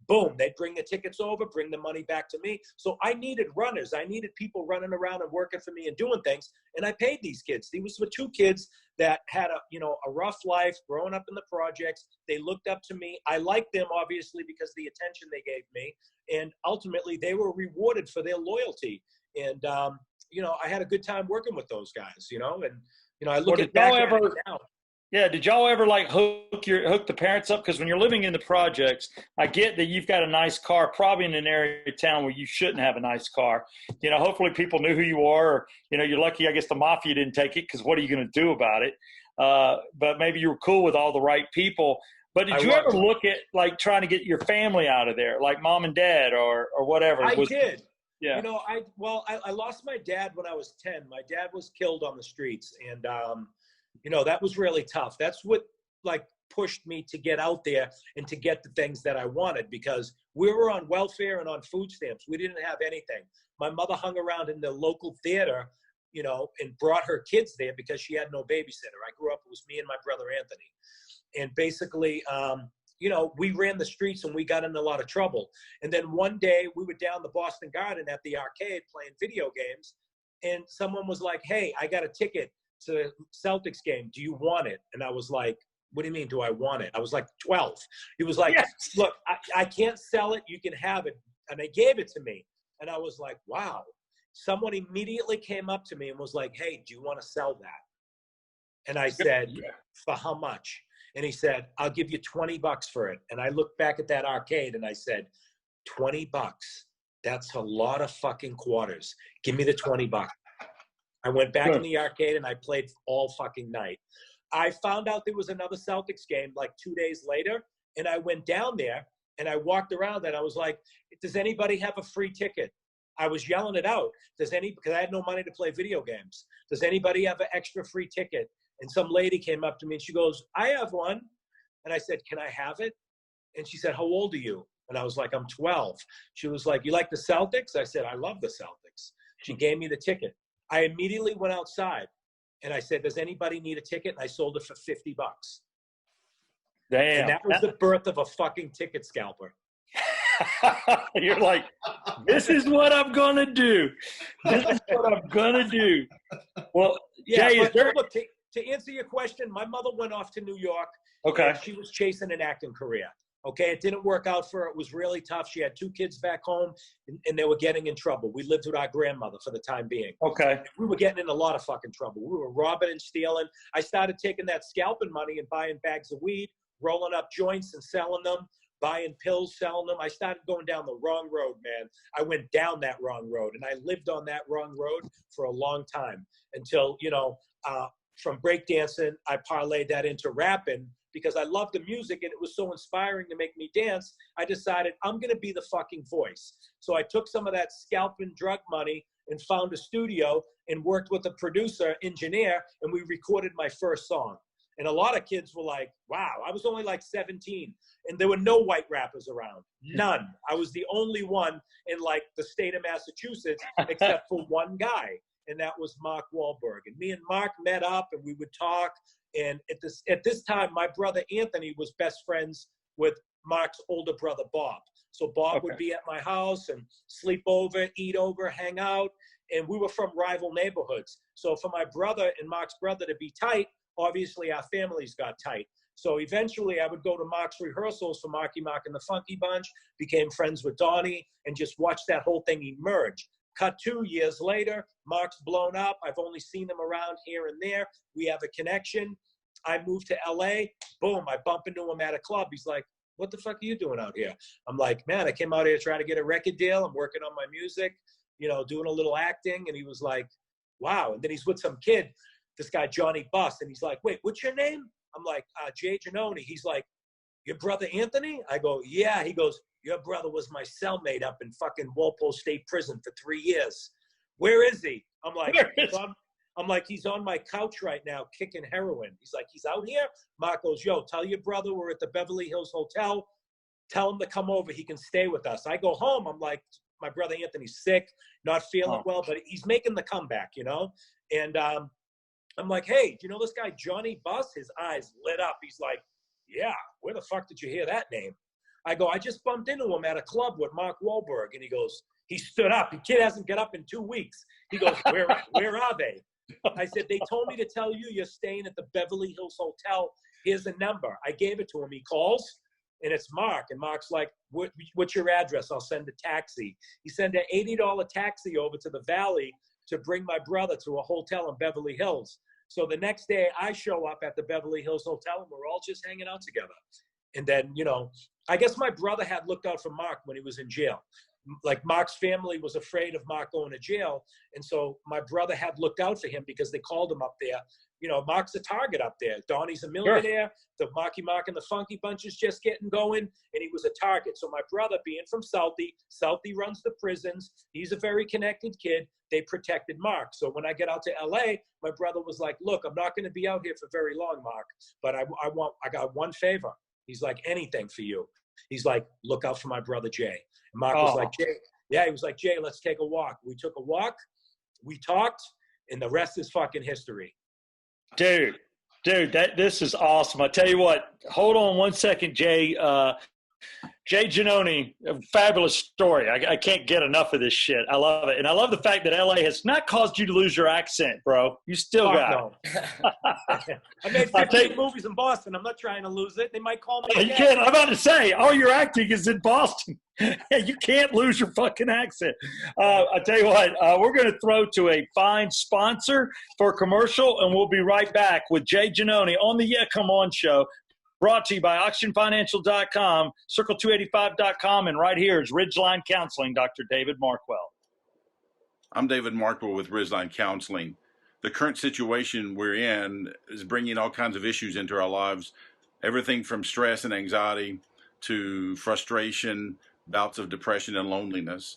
Boom, they'd bring the tickets over, bring the money back to me. So I needed runners. I needed people running around and working for me and doing things, and I paid these kids. These were 2 kids that had a rough life growing up in the projects. They looked up to me. I liked them, obviously, because of the attention they gave me. And ultimately, they were rewarded for their loyalty. And, you know, I had a good time working with those guys, you know. And, you know, I look at back at it now. Yeah, did y'all ever like hook the parents up? Because when you're living in the projects, I get that you've got a nice car, probably in an area of town where you shouldn't have a nice car. You know, hopefully people knew who you are. Or, you know, you're lucky, I guess the mafia didn't take it, because what are you going to do about it? But maybe you were cool with all the right people. But did you ever look at like trying to get your family out of there, like mom and dad or whatever? I did. Yeah. You know, I lost my dad when I was 10. My dad was killed on the streets, and you know, that was really tough. That's what like pushed me to get out there and to get the things that I wanted, because we were on welfare and on food stamps. We didn't have anything. My mother hung around in the local theater, you know, and brought her kids there because she had no babysitter. I grew up, it was me and my brother Anthony. And basically, you know, we ran the streets and we got in a lot of trouble. And then one day we were down the Boston Garden at the arcade playing video games, and someone was like, hey, I got a ticket to the Celtics game. Do you want it? And I was like, what do you mean, do I want it? I was like 12. He was like, yes. Look, I can't sell it. You can have it. And they gave it to me. And I was like, wow. Someone immediately came up to me and was like, hey, do you want to sell that? And I said, for how much? And he said, I'll give you $20 for it. And I looked back at that arcade and I said, $20? That's a lot of fucking quarters. Give me the $20. I went back in the arcade and I played all fucking night. I found out there was another Celtics game like 2 days later, and I went down there and I walked around and I was like, does anybody have a free ticket? I was yelling it out. Because I had no money to play video games. Does anybody have an extra free ticket? And some lady came up to me and she goes, I have one. And I said, can I have it? And she said, how old are you? And I was like, I'm 12. She was like, you like the Celtics? I said, I love the Celtics. She gave me the ticket. I immediately went outside and I said, does anybody need a ticket? And I sold it for $50. Damn. And that was the birth of a fucking ticket scalper. You're like, this is what I'm going to do. This is what I'm going to do. Well, yeah, Jay, look, to answer your question, my mother went off to New York. Okay. She was chasing an acting career. Okay, it didn't work out for her. It was really tough. She had 2 kids back home, and they were getting in trouble. We lived with our grandmother for the time being. Okay. We were getting in a lot of fucking trouble. We were robbing and stealing. I started taking that scalping money and buying bags of weed, rolling up joints and selling them, buying pills, selling them. I started going down the wrong road, man. I went down that wrong road, and I lived on that wrong road for a long time until, from breakdancing, I parlayed that into rapping because I loved the music and it was so inspiring to make me dance. I decided I'm going to be the fucking voice. So I took some of that scalping drug money and found a studio and worked with a producer, engineer, and we recorded my first song. And a lot of kids were like, wow, I was only like 17 and there were no white rappers around. None. I was the only one in like the state of Massachusetts except for one guy. And that was Mark Wahlbergs. And me and Mark met up and we would talk. And at this time, my brother Anthony was best friends with Mark's older brother, Bob. So Bob would be at my house and sleep over, eat over, hang out. And we were from rival neighborhoods. So for my brother and Mark's brother to be tight, obviously our families got tight. So eventually I would go to Mark's rehearsals for Marky Mark and the Funky Bunch, became friends with Donnie, and just watched that whole thing emerge. Cut 2 years later, Mark's blown up. I've only seen him around here and there. We have a connection. I moved to LA. Boom, I bump into him at a club. He's like, what the fuck are you doing out here? I'm like, man, I came out here to try to get a record deal. I'm working on my music, doing a little acting. And he was like, wow. And then he's with some kid, this guy, Johnny Bus. And he's like, wait, what's your name? I'm like, Jay Giannone. He's like, your brother Anthony? I go, yeah. He goes, your brother was my cellmate up in fucking Walpole State Prison for 3 years. Where is he? I'm like, he's on my couch right now kicking heroin. He's like, he's out here? Mark goes, yo, tell your brother we're at the Beverly Hills Hotel. Tell him to come over. He can stay with us. I go home. I'm like, my brother Anthony's sick, not feeling well, but he's making the comeback, And I'm like, hey, do you know this guy, Johnny Bus? His eyes lit up. He's like, yeah, where the fuck did you hear that name? I go, I just bumped into him at a club with Mark Wahlbergs. And he goes, he stood up. The kid hasn't got up in 2 weeks. He goes, where are they? I said, they told me to tell you you're staying at the Beverly Hills Hotel. Here's the number. I gave it to him. He calls, and it's Mark. And Mark's like, what's your address? I'll send a taxi. He sent an $80 taxi over to the Valley to bring my brother to a hotel in Beverly Hills. So the next day, I show up at the Beverly Hills Hotel, and we're all just hanging out together. And then, I guess my brother had looked out for Mark when he was in jail. Like Mark's family was afraid of Mark going to jail. And so my brother had looked out for him because they called him up there. Mark's a target up there. Donnie's a millionaire. Sure. The Marky Mark and the Funky Bunch is just getting going. And he was a target. So my brother, being from Southie runs the prisons. He's a very connected kid. They protected Mark. So when I get out to LA, my brother was like, look, I'm not going to be out here for very long, Mark, but I got one favor. He's like, anything for you. He's like, look out for my brother, Jay. And Mark was like, Jay. Yeah, he was like, Jay, let's take a walk. We took a walk. We talked. And the rest is fucking history. Dude, this is awesome. I tell you what, hold on one second, Jay. Jay Giannone, a fabulous story. I can't get enough of this shit. I love it. And I love the fact that LA has not caused you to lose your accent, bro. You still got it. I made 15 movies in Boston. I'm not trying to lose it. They might call me. You can't. I'm about to say, all your acting is in Boston. You can't lose your fucking accent. I tell you what, we're going to throw to a fine sponsor for a commercial, and we'll be right back with Jay Giannone on the Yeah Come On Show. Brought to you by auctionfinancial.com, circle285.com, and right here is Ridgeline Counseling, Dr. David Markwell. I'm David Markwell with Ridgeline Counseling. The current situation we're in is bringing all kinds of issues into our lives, everything from stress and anxiety to frustration, bouts of depression and loneliness.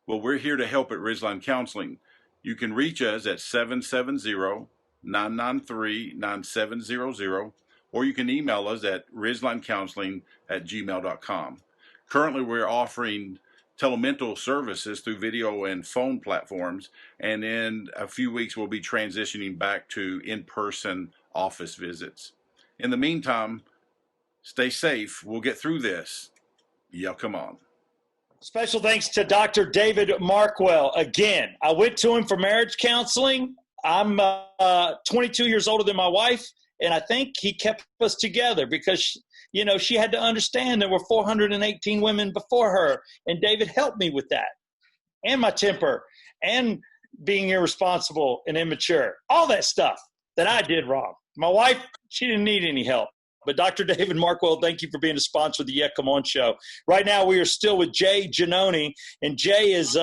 Well, we're here to help at Ridgeline Counseling. You can reach us at 770-993-9700. or you can email us at rizlinecounseling@gmail.com. Currently, we're offering telemental services through video and phone platforms, and in a few weeks, we'll be transitioning back to in-person office visits. In the meantime, stay safe. We'll get through this. Yeah, come on. Special thanks to Dr. David Markwell. Again, I went to him for marriage counseling. I'm 22 years older than my wife, and I think he kept us together because, you know, she had to understand there were 418 women before her, and David helped me with that, and my temper, and being irresponsible and immature, all that stuff that I did wrong. My wife, she didn't need any help. But Dr. David Markwell, thank you for being a sponsor of the Yeah Come On show. Right now, we are still with Jay Giannone, and Jay is,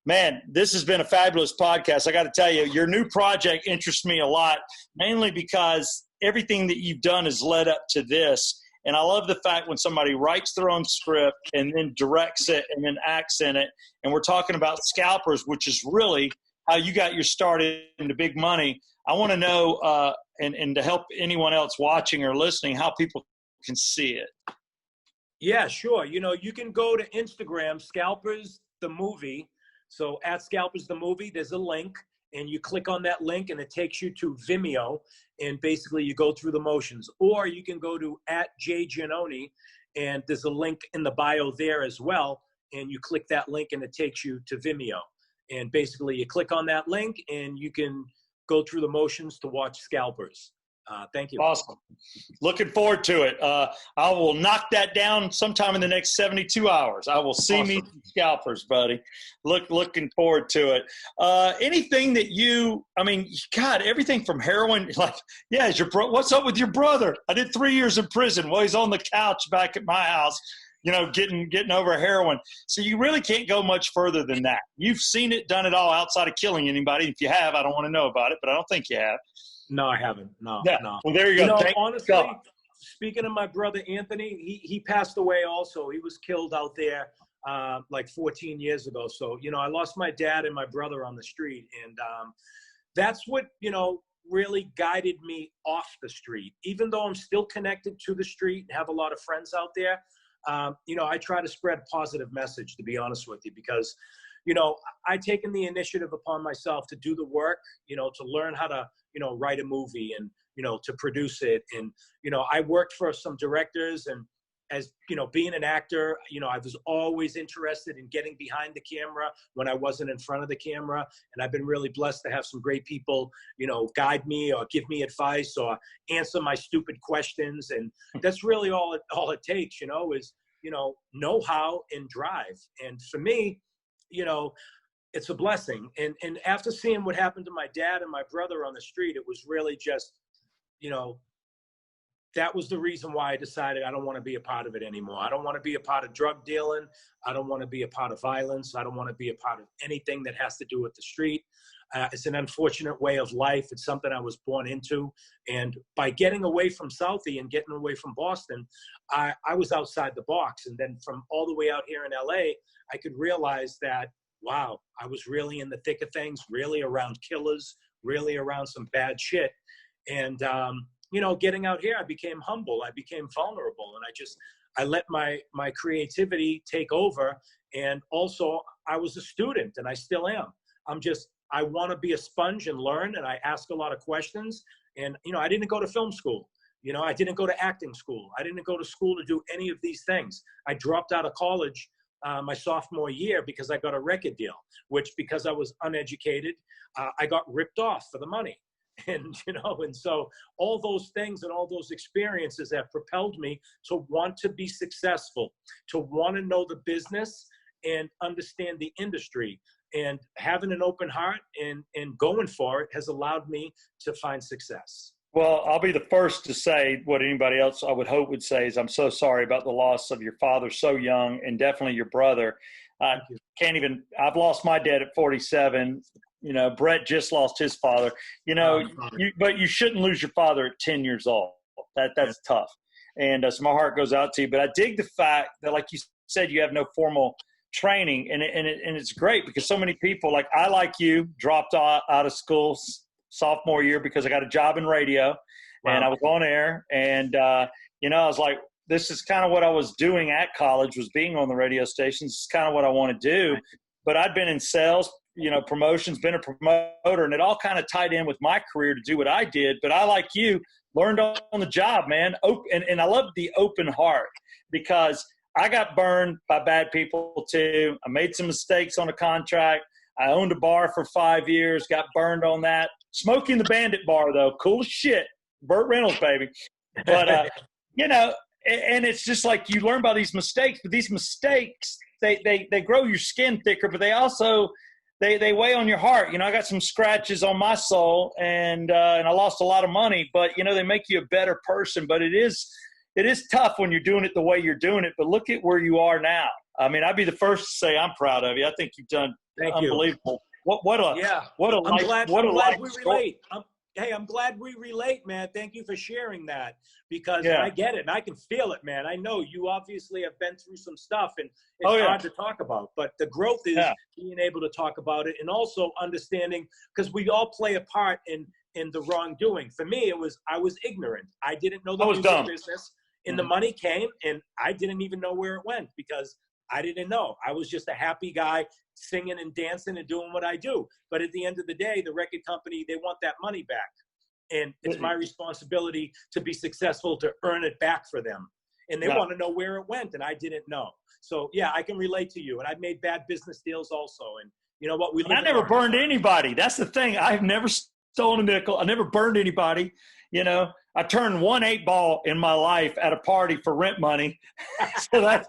man, this has been a fabulous podcast. I got to tell you, your new project interests me a lot, mainly because everything that you've done has led up to this. And I love the fact when somebody writes their own script and then directs it and then acts in it. And we're talking about Scalpers, which is really how you got your start into big money. I want to know, and to help anyone else watching or listening, how people can see it. Yeah, sure. You know, you can go to Instagram, Scalpers the movie. So at Scalpers the movie, there's a link, and you click on that link, and it takes you to Vimeo, and basically you go through the motions. Or you can go to at Jay Giannone, and there's a link in the bio there as well, and you click that link, and it takes you to Vimeo. And basically you click on that link, and you can go through the motions to watch Scalpers. Thank you. Awesome. Looking forward to it. I will knock that down sometime in the next 72 hours. I will see me some Scalpers, buddy. Looking forward to it. Anything that God, everything from heroin, like, yeah, what's up with your brother? I did 3 years in prison. Well, he's on the couch back at my house, you know, getting over heroin. So you really can't go much further than that. You've seen it, done it all outside of killing anybody. If you have, I don't want to know about it, but I don't think you have. No, I haven't. No. Well, there you go. You know, honestly, speaking of my brother Anthony, he passed away also. He was killed out there like 14 years ago. So, you know, I lost my dad and my brother on the street. And that's what, you know, really guided me off the street. Even though I'm still connected to the street and have a lot of friends out there, you know, I try to spread a positive message, to be honest with you, because, you know, I've taken the initiative upon myself to do the work, you know, to learn how to, you know, write a movie and, you know, to produce it. And, you know, I worked for some directors, and as, you know, being an actor, you know, I was always interested in getting behind the camera when I wasn't in front of the camera. And I've been really blessed to have some great people, you know, guide me or give me advice or answer my stupid questions. And that's really all it takes, you know, is, you know how and drive. And for me, you know, it's a blessing. And after seeing what happened to my dad and my brother on the street, it was really just, you know, that was the reason why I decided I don't want to be a part of it anymore. I don't want to be a part of drug dealing. I don't want to be a part of violence. I don't want to be a part of anything that has to do with the street. It's an unfortunate way of life. It's something I was born into. And by getting away from Southie and getting away from Boston, I was outside the box. And then from all the way out here in LA, I could realize that, wow, I was really in the thick of things, really around killers, really around some bad shit. And, you know, getting out here, I became humble. I became vulnerable. And I let my creativity take over. And also, I was a student, and I still am. I want to be a sponge and learn, and I ask a lot of questions. And, you know, I didn't go to film school. You know, I didn't go to acting school. I didn't go to school to do any of these things. I dropped out of college my sophomore year because I got a record deal, which, because I was uneducated, I got ripped off for the money. And, you know, and so all those things and all those experiences have propelled me to want to be successful, to want to know the business and understand the industry. And having an open heart and going for it has allowed me to find success. Well, I'll be the first to say what anybody else I would hope would say is I'm so sorry about the loss of your father so young, and definitely your brother. I've lost my dad at 47. You know, Brett just lost his father. You know, but you shouldn't lose your father at 10 years old. That's tough. And so my heart goes out to you. But I dig the fact that, like you said, you have no formal training, and it's great because so many people, like you, dropped out of school sophomore year because I got a job in radio, And I was on air, and, you know, I was like, this is kind of what I was doing at college, was being on the radio stations. It's kind of what I want to do. But I'd been in sales, you know, promotions, been a promoter, and it all kind of tied in with my career to do what I did. But I, like you, learned on the job, man. And I love the open heart, because I got burned by bad people too. I made some mistakes on a contract. I owned a bar for 5 years, got burned on that. Smoking the Bandit bar, though, cool as shit. Burt Reynolds, baby. But, you know, and it's just like you learn by these mistakes, but these mistakes, they grow your skin thicker, but they also they weigh on your heart. You know, I got some scratches on my soul, and I lost a lot of money, but, you know, they make you a better person. But it is tough when you're doing it the way you're doing it. But look at where you are now. I mean, I'd be the first to say I'm proud of you. I think you've done unbelievable. What a life. What a life we relate. I'm glad we relate, man. Thank you for sharing that, because I get it and I can feel it, man. I know you obviously have been through some stuff, and it's hard to talk about, but the growth is being able to talk about it, and also understanding, because we all play a part in the wrongdoing. For me, I was ignorant. I didn't know the music business, and the money came, and I didn't even know where it went, because I didn't know. I was just a happy guy singing and dancing and doing what I do. But at the end of the day, the record company, they want that money back. And it's my responsibility to be successful, to earn it back for them. And they want to know where it went, and I didn't know. So, yeah, I can relate to you. And I've made bad business deals also. And you know what? I never burned anybody. That's the thing. I've never stolen a nickel. I never burned anybody. You know, I turned 1 8-ball in my life at a party for rent money. So that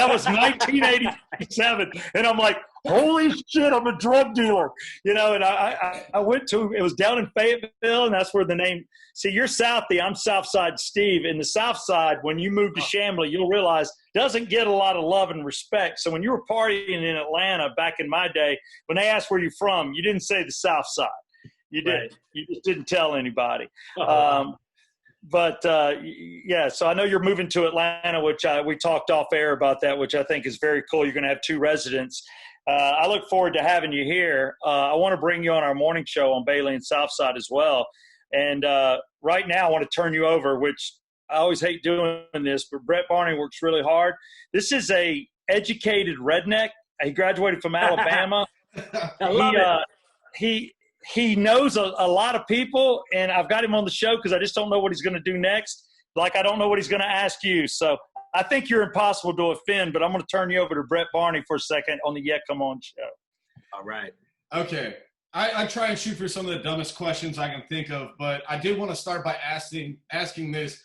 was 1987. And I'm like, holy shit, I'm a drug dealer. You know, and I went to, it was down in Fayetteville, and that's where the name, see, you're Southie, I'm Southside Steve. In the Southside, when you move to Chamblee, you'll realize doesn't get a lot of love and respect. So when you were partying in Atlanta back in my day, when they asked where you're from, you didn't say the Southside. You did. Right. You just didn't tell anybody. But yeah, so I know you're moving to Atlanta, which we talked off air about that, which I think is very cool. You're going to have 2 residents. I look forward to having you here. I want to bring you on our morning show on Bailey and Southside as well. And right now I want to turn you over, which I always hate doing this, but Brett Barney works really hard. This is a educated redneck. He graduated from Alabama. I love it. He knows a lot of people, and I've got him on the show because I just don't know what he's going to do next. Like, I don't know what he's going to ask you. So I think you're impossible to offend, but I'm going to turn you over to Brett Barney for a second on the Yeah Come On show. All right. Okay. I try and shoot for some of the dumbest questions I can think of, but I did want to start by asking this,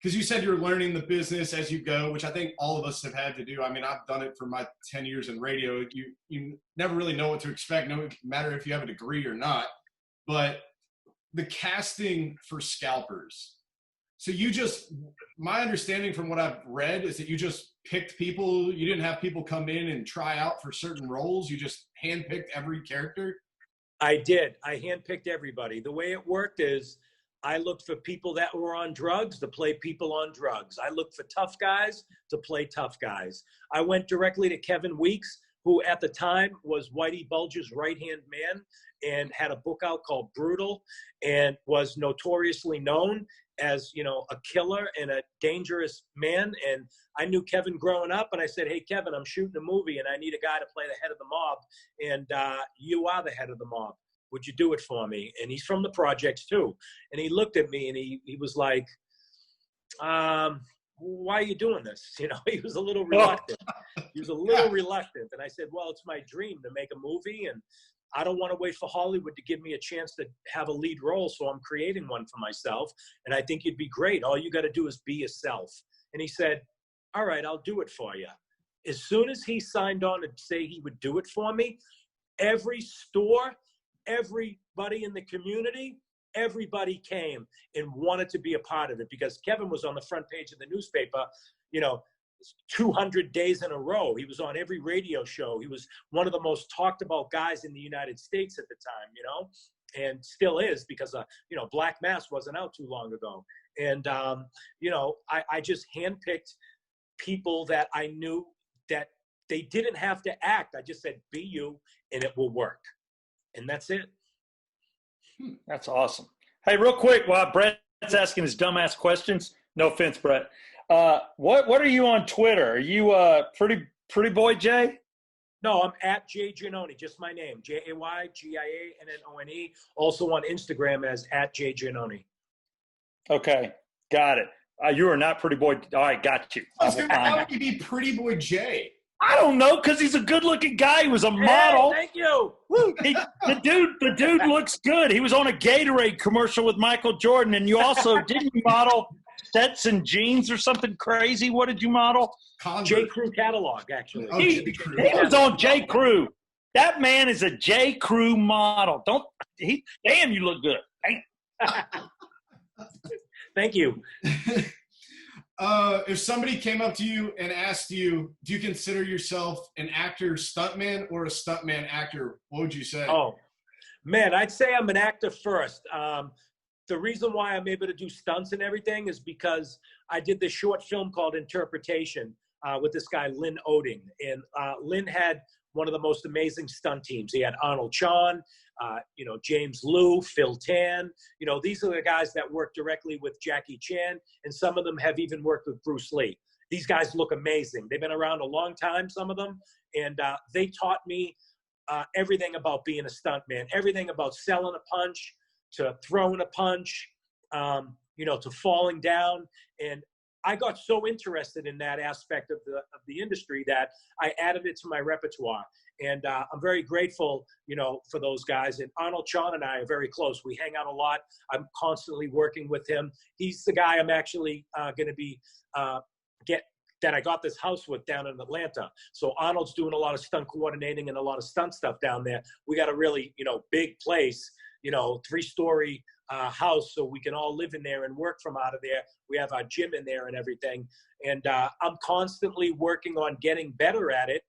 because you said you're learning the business as you go, which I think all of us have had to do. I mean, I've done it for my 10 years in radio. You never really know what to expect, no matter if you have a degree or not. But the casting for Scalpers. So my understanding from what I've read is that you just picked people. You didn't have people come in and try out for certain roles. You just handpicked every character. I did. I handpicked everybody. The way it worked is, I looked for people that were on drugs to play people on drugs. I looked for tough guys to play tough guys. I went directly to Kevin Weeks, who at the time was Whitey Bulger's right-hand man and had a book out called Brutal, and was notoriously known as, you know, a killer and a dangerous man. And I knew Kevin growing up, and I said, hey, Kevin, I'm shooting a movie and I need a guy to play the head of the mob. And you are the head of the mob. Would you do it for me? And he's from the projects too. And he looked at me and he was like, why are you doing this? You know, he was a little reluctant. He was a little reluctant. And I said, well, it's my dream to make a movie, and I don't want to wait for Hollywood to give me a chance to have a lead role. So I'm creating one for myself. And I think you'd be great. All you got to do is be yourself. And he said, all right, I'll do it for you. As soon as he signed on to say he would do it for me, every store, everybody in the community, everybody came and wanted to be a part of it, because Kevin was on the front page of the newspaper, you know, 200 days in a row. He was on every radio show. He was one of the most talked about guys in the United States at the time, you know, and still is, because, you know, Black Mass wasn't out too long ago. And, you know, I just handpicked people that I knew that they didn't have to act. I just said, be you, and it will work. And that's it. That's awesome. Hey, real quick, while Brett's asking his dumbass questions, no offense, Brett. What are you on Twitter? Are you pretty boy Jay? No, I'm at Jay Giannone, just my name, JayGiannone. Also on Instagram as at Jay Giannone. Okay, got it. You are not pretty boy. All right, got you. How would you be pretty boy Jay? I don't know, because he's a good-looking guy. He was a model. Hey, thank you. The dude looks good. He was on a Gatorade commercial with Michael Jordan, and you also didn't you model sets and jeans or something crazy? What did you model? J. Crew catalog, actually. Oh, He was on J. Crew. That man is a J. Crew model. Damn, you look good. Thank you. If somebody came up to you and asked you, do you consider yourself an actor stuntman or a stuntman actor, what would you say? Oh, man, I'd say I'm an actor first. The reason why I'm able to do stunts and everything is because I did this short film called Interpretation with this guy, Lynn Oding. And Lynn had one of the most amazing stunt teams. He had Arnold Chon, James Liu, Phil Tan. These are the guys that work directly with Jackie Chan, and some of them have even worked with Bruce Lee. These guys look amazing. They've been around a long time, some of them, and they taught me everything about being a stuntman, everything about selling a punch, to throwing a punch, to falling down. And I got so interested in that aspect of the industry that I added it to my repertoire. And I'm very grateful, for those guys. And Arnold Chon and I are very close. We hang out a lot. I'm constantly working with him. He's the guy I'm actually going to be that I got this house with down in Atlanta. So Arnold's doing a lot of stunt coordinating and a lot of stunt stuff down there. We got a really, big place, 3-story house, so we can all live in there and work from out of there. We have our gym in there and everything. And I'm constantly working on getting better at it.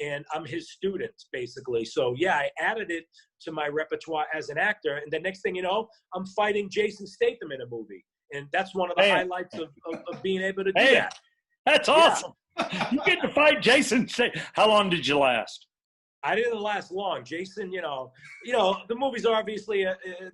And I'm his student, basically. So, yeah, I added it to my repertoire as an actor. And the next thing you know, I'm fighting Jason Statham in a movie. And that's one of the highlights of being able to do that. That's awesome. Yeah. You get to fight Jason Statham. How long did you last? I didn't last long. Jason, the movies are obviously,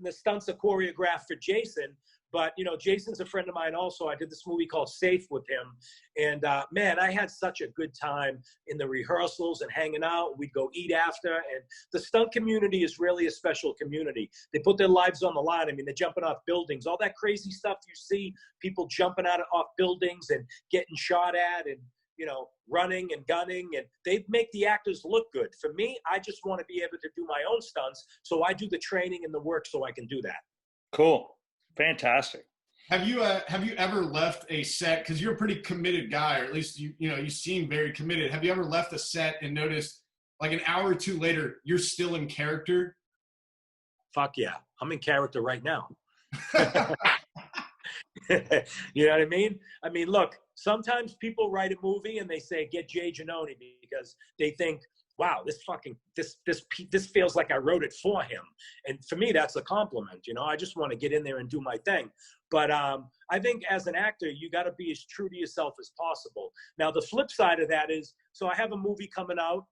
the stunts are choreographed for Jason. But, Jason's a friend of mine also. I did this movie called Safe with him. And, man, I had such a good time in the rehearsals and hanging out. We'd go eat after. And the stunt community is really a special community. They put their lives on the line. I mean, they're jumping off buildings. All that crazy stuff you see, people jumping off buildings and getting shot at and, running and gunning. And they make the actors look good. For me, I just want to be able to do my own stunts. So I do the training and the work so I can do that. Cool. Fantastic. Have you ever left a set, because you're a pretty committed guy, or at least you seem very committed. Have you ever left a set and noticed like an hour or two later you're still in character? Fuck yeah, I'm in character right now. You know what I mean? I mean, look, sometimes people write a movie and they say get Jay Giannone because they think, wow, this feels like I wrote it for him. And for me, that's a compliment. I just want to get in there and do my thing. But I think as an actor, you got to be as true to yourself as possible. Now, the flip side of that is, so I have a movie coming out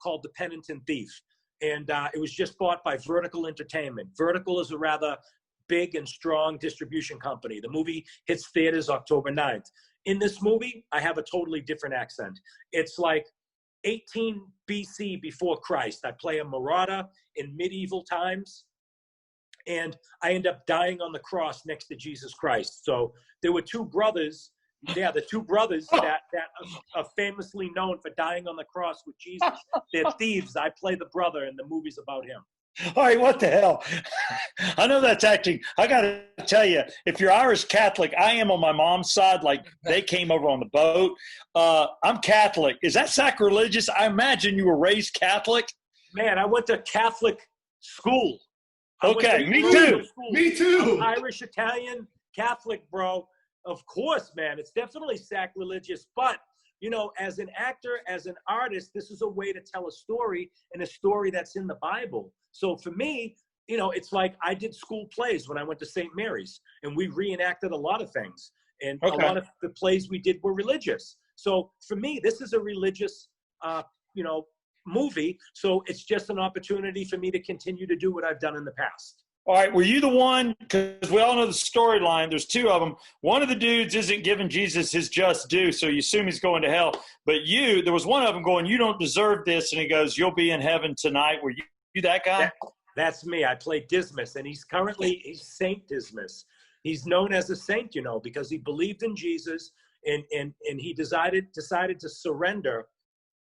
called The Penitent Thief. And it was just bought by Vertical Entertainment. Vertical is a rather big and strong distribution company. The movie hits theaters October 9th. In this movie, I have a totally different accent. It's like 18 BC before Christ. I play a marauder in medieval times, and I end up dying on the cross next to Jesus Christ. So there were two brothers, the two brothers that are famously known for dying on the cross with Jesus. They're thieves. I play the brother, and the movie's about him. All right, what the hell? I know that's acting. I got to tell you, if you're Irish Catholic, I am on my mom's side. Like, they came over on the boat. I'm Catholic. Is that sacrilegious? I imagine you were raised Catholic. Man, I went to Catholic school. Okay, me too. Me too. I'm Irish, Italian, Catholic, bro. Of course, man. It's definitely sacrilegious. But, as an actor, as an artist, this is a way to tell a story, and a story that's in the Bible. So for me, it's like I did school plays when I went to St. Mary's, and we reenacted a lot of things. And a lot of the plays we did were religious. So for me, this is a religious, movie. So it's just an opportunity for me to continue to do what I've done in the past. All right, were you the one, because we all know the storyline, there's two of them. One of the dudes isn't giving Jesus his just due, so you assume he's going to hell. But there was one of them going, you don't deserve this, and he goes, you'll be in heaven tonight. Were you that guy? That's me. I play Dismas, and he's Saint Dismas. He's known as a saint, because he believed in Jesus, and he decided to surrender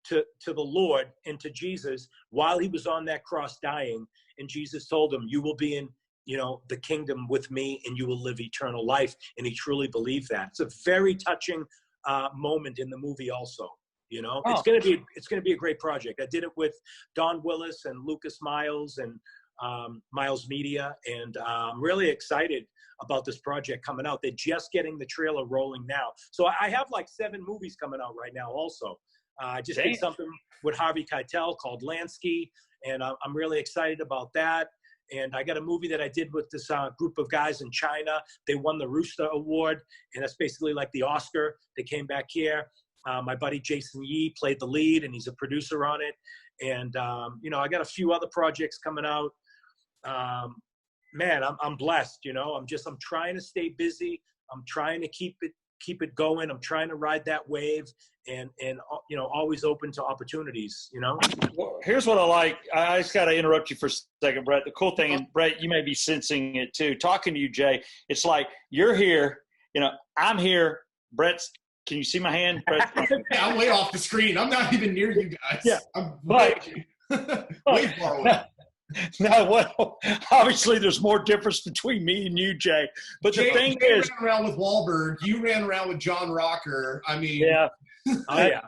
to the Lord and to Jesus while he was on that cross dying. And Jesus told him, you will be in, the kingdom with me, and you will live eternal life. And he truly believed that. It's a very touching moment in the movie also. It's going to be a great project. I did it with Don Willis and Lucas Miles and Miles Media. And I'm really excited about this project coming out. They're just getting the trailer rolling now. So I have like 7 movies coming out right now also. I just did something with Harvey Keitel called Lansky, and I'm really excited about that. And I got a movie that I did with this group of guys in China. They won the Rooster Award, and that's basically like the Oscar. They came back here. My buddy Jason Yee played the lead, and he's a producer on it. And, I got a few other projects coming out. Man, I'm blessed, I'm trying to stay busy. I'm trying to keep it going. I'm trying to ride that wave and always open to opportunities, Well, here's what I like. I just got to interrupt you for a second, Brett. The cool thing, and Brett, you may be sensing it too. Talking to you, Jay, it's like you're here, I'm here. Brett's, can you see my hand? Brett? I'm way off the screen. I'm not even near you guys. Yeah. I'm way far away. No, well, obviously there's more difference between me and you, Jay. But the thing is, ran around with Wahlberg. You ran around with John Rocker. I mean, yeah. Yeah.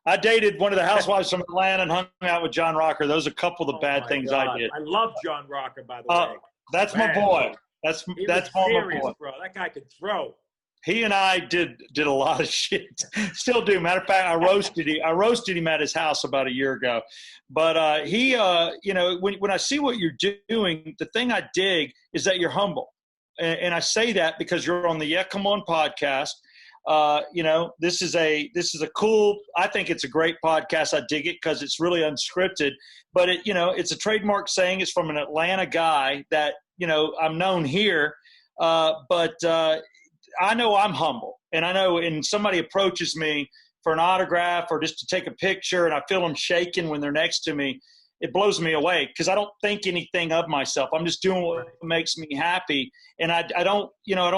I dated one of the housewives from Atlanta and hung out with John Rocker. Those are a couple of the bad things God. I did. I love John Rocker, by the way. That's my boy. That's my boy. Bro. That guy could throw. He and I did a lot of shit. Still do. Matter of fact, I roasted him at his house about a year ago. But he, when I see what you're doing, the thing I dig is that you're humble, and I say that because you're on the Yeah Come On podcast. This is a cool. I think it's a great podcast. I dig it because it's really unscripted. But it's a trademark saying. It's from an Atlanta guy that I'm known here, but. I know I'm humble, and I know when somebody approaches me for an autograph or just to take a picture and I feel them shaking when they're next to me, it blows me away because I don't think anything of myself. I'm just doing what makes me happy. And I don't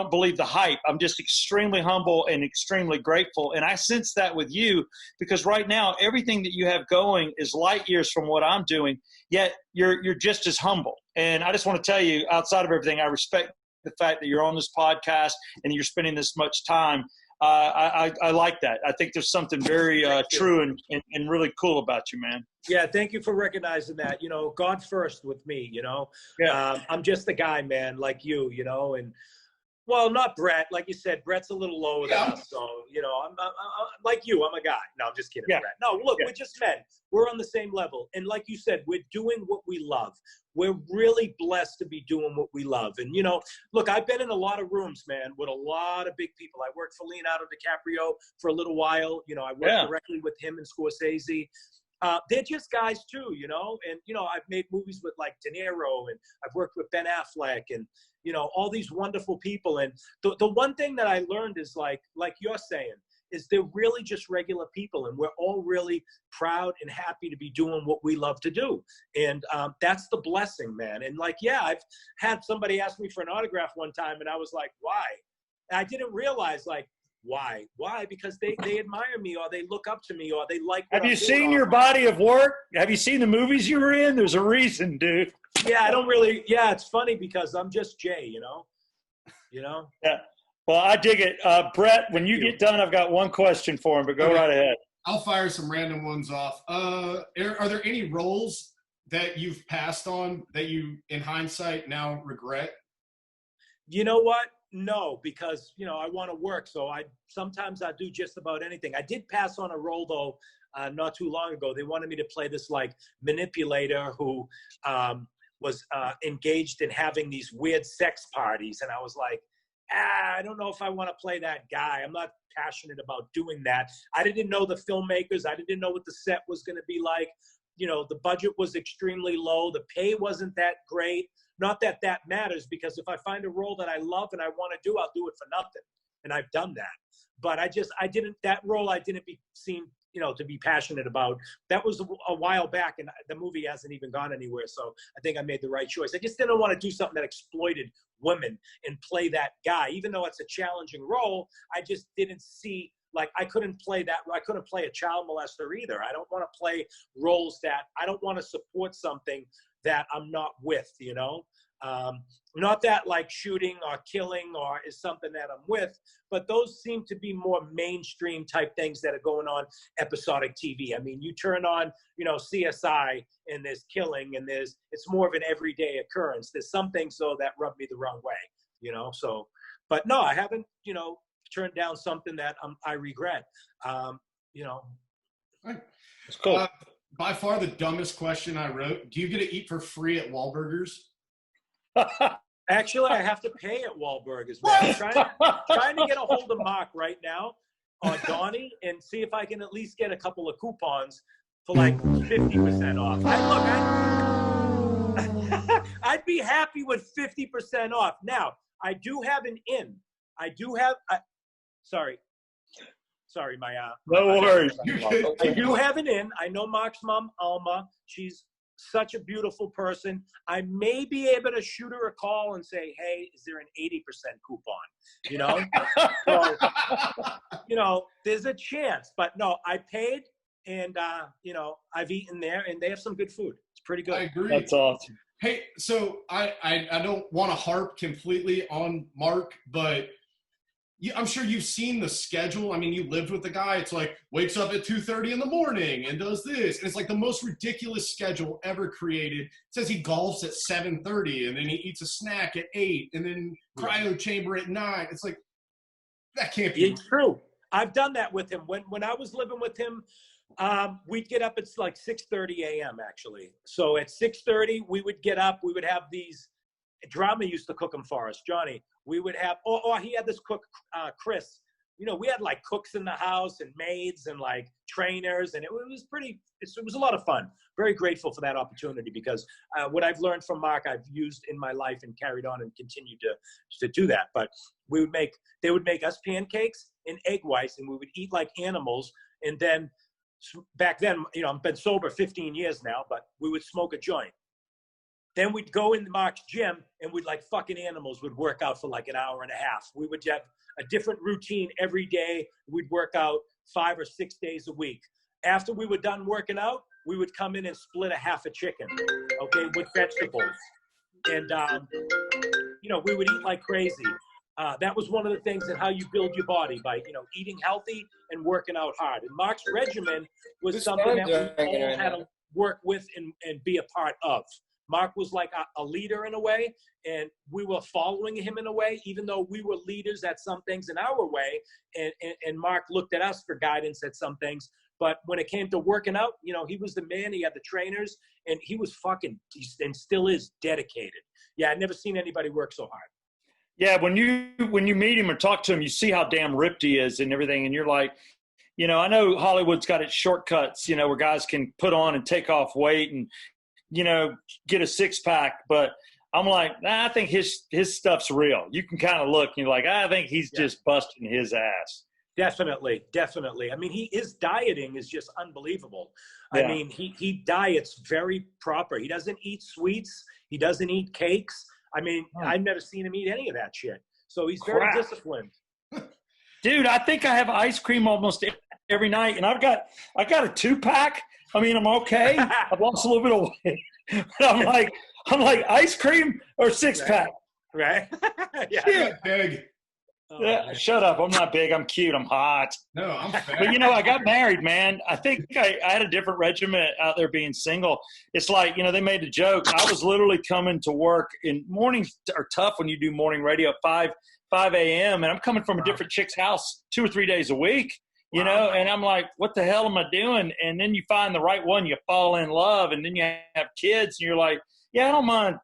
believe the hype. I'm just extremely humble and extremely grateful. And I sense that with you because right now, everything that you have going is light years from what I'm doing, yet you're just as humble. And I just want to tell you, outside of everything, I respect the fact that you're on this podcast and you're spending this much time. I like that. I think there's something very true and really cool about you, man. Yeah, thank you for recognizing that. God first with me, Yeah. I'm just a guy, man, like you, and well, not Brett. Like you said, Brett's a little lower than us. So, I'm like you. I'm a guy. No, I'm just kidding, Brett. No, look, we're just men. We're on the same level. And like you said, we're doing what we love. We're really blessed to be doing what we love. And, look, I've been in a lot of rooms, man, with a lot of big people. I worked for Leonardo DiCaprio for a little while. I worked directly with him and Scorsese. They're just guys too, and, I've made movies with like De Niro and I've worked with Ben Affleck and, all these wonderful people. And the one thing that I learned is like you're saying, is they're really just regular people. And we're all really proud and happy to be doing what we love to do. And that's the blessing, man. And I've had somebody ask me for an autograph one time and I was like, why? And I didn't realize why? Because they admire me or they look up to me or they like what Have you seen your body of work? Have you seen the movies you were in? There's a reason, dude. Yeah, I don't really. Yeah, it's funny because I'm just Jay, Yeah. Well, I dig it. Brett, when you get done, I've got one question for him, but go right ahead. I'll fire some random ones off. Are there any roles that you've passed on that you, in hindsight, now regret? You know what? No, because, I want to work. So sometimes I do just about anything. I did pass on a role, though, not too long ago. They wanted me to play this manipulator who was engaged in having these weird sex parties. And I was like, I don't know if I want to play that guy. I'm not passionate about doing that. I didn't know the filmmakers. I didn't know what the set was going to be like. The budget was extremely low. The pay wasn't that great. Not that that matters, because if I find a role that I love and I want to do, I'll do it for nothing. And I've done that. But that role I didn't seem, to be passionate about. That was a while back, and the movie hasn't even gone anywhere. So I think I made the right choice. I just didn't want to do something that exploited women and play that guy. Even though it's a challenging role, I just didn't see, like, I couldn't play that. I couldn't play a child molester either. I don't want to play roles that I don't want to support something that I'm not with, not that like shooting or killing or is something that I'm with, but those seem to be more mainstream type things that are going on episodic TV. I mean, you turn on, CSI and there's killing and it's more of an everyday occurrence. There's some things though that rub me the wrong way, so, but no, I haven't, turned down something that I regret, It's cool. By far the dumbest question I wrote. Do you get to eat for free at Wahlburgers? Actually, I have to pay at Wahlberg's, man. I'm trying to get a hold of Mark right now on Donnie and see if I can at least get a couple of coupons for like 50% off. I'd be happy with 50% off. Now, I do have an in. Sorry, no worries. I do have an in. I know Mark's mom, Alma. She's such a beautiful person. I may be able to shoot her a call and say, hey, is there an 80% coupon? So, there's a chance. But no, I paid, and, I've eaten there, and they have some good food. It's pretty good. I agree. That's awesome. Hey, so I don't want to harp completely on Mark, but I'm sure you've seen the schedule. I mean, you lived with the guy. It's like wakes up at 2:30 in the morning and does this. And it's like the most ridiculous schedule ever created. It says he golfs at 7:30 and then he eats a snack at 8 and then cryo chamber at 9. It's like, that can't be. It's true. I've done that with him. When I was living with him, we'd get up at like 6:30 a.m. actually. So at 6:30, we would get up. We would have these. Drama used to cook them for us, Johnny. We would have, or he had this cook, Chris. We had like cooks in the house and maids and like trainers, and it was a lot of fun. Very grateful for that opportunity, because what I've learned from Mark, I've used in my life and carried on and continue to do that. But they would make us pancakes and egg whites, and we would eat like animals. And then back then, I've been sober 15 years now, but we would smoke a joint. Then we'd go in Mark's gym and we'd like fucking animals, would work out for like an hour and a half. We would have a different routine every day. We'd work out 5 or 6 days a week. After we were done working out, we would come in and split a half a chicken, okay, with vegetables. And, we would eat like crazy. That was one of the things that how you build your body, by, eating healthy and working out hard. And Mark's regimen was something that we all had to work with and be a part of. Mark was like a leader in a way, and we were following him in a way, even though we were leaders at some things in our way. And Mark looked at us for guidance at some things. But when it came to working out, he was the man. He had the trainers, and he was and still is dedicated. Yeah, I've never seen anybody work so hard. Yeah, when you meet him or talk to him, you see how damn ripped he is and everything, and you're like, I know Hollywood's got its shortcuts, where guys can put on and take off weight and get a 6-pack, but I'm like, I think his stuff's real. You can kind of look and you're like, I think he's just busting his ass. Definitely. I mean, his dieting is just unbelievable. Yeah. I mean, he diets very proper. He doesn't eat sweets. He doesn't eat cakes. I mean, I've never seen him eat any of that shit. So he's very disciplined. Dude, I think I have ice cream almost every night, and I got a 2-pack. I mean, I'm okay. I've lost a little bit of weight. But I'm like ice cream or 6-pack. Right? Yeah. Big. Yeah, shut up. I'm not big. I'm cute. I'm hot. No, I'm fat. But, I got married, man. I think I had a different regimen out there being single. It's like, they made a joke. I was literally coming to work, and mornings are tough when you do morning radio at 5 a.m., and I'm coming from a different chick's house 2 or 3 days a week. And I'm like, what the hell am I doing? And then you find the right one, you fall in love, and then you have kids, and you're like, yeah, I don't mind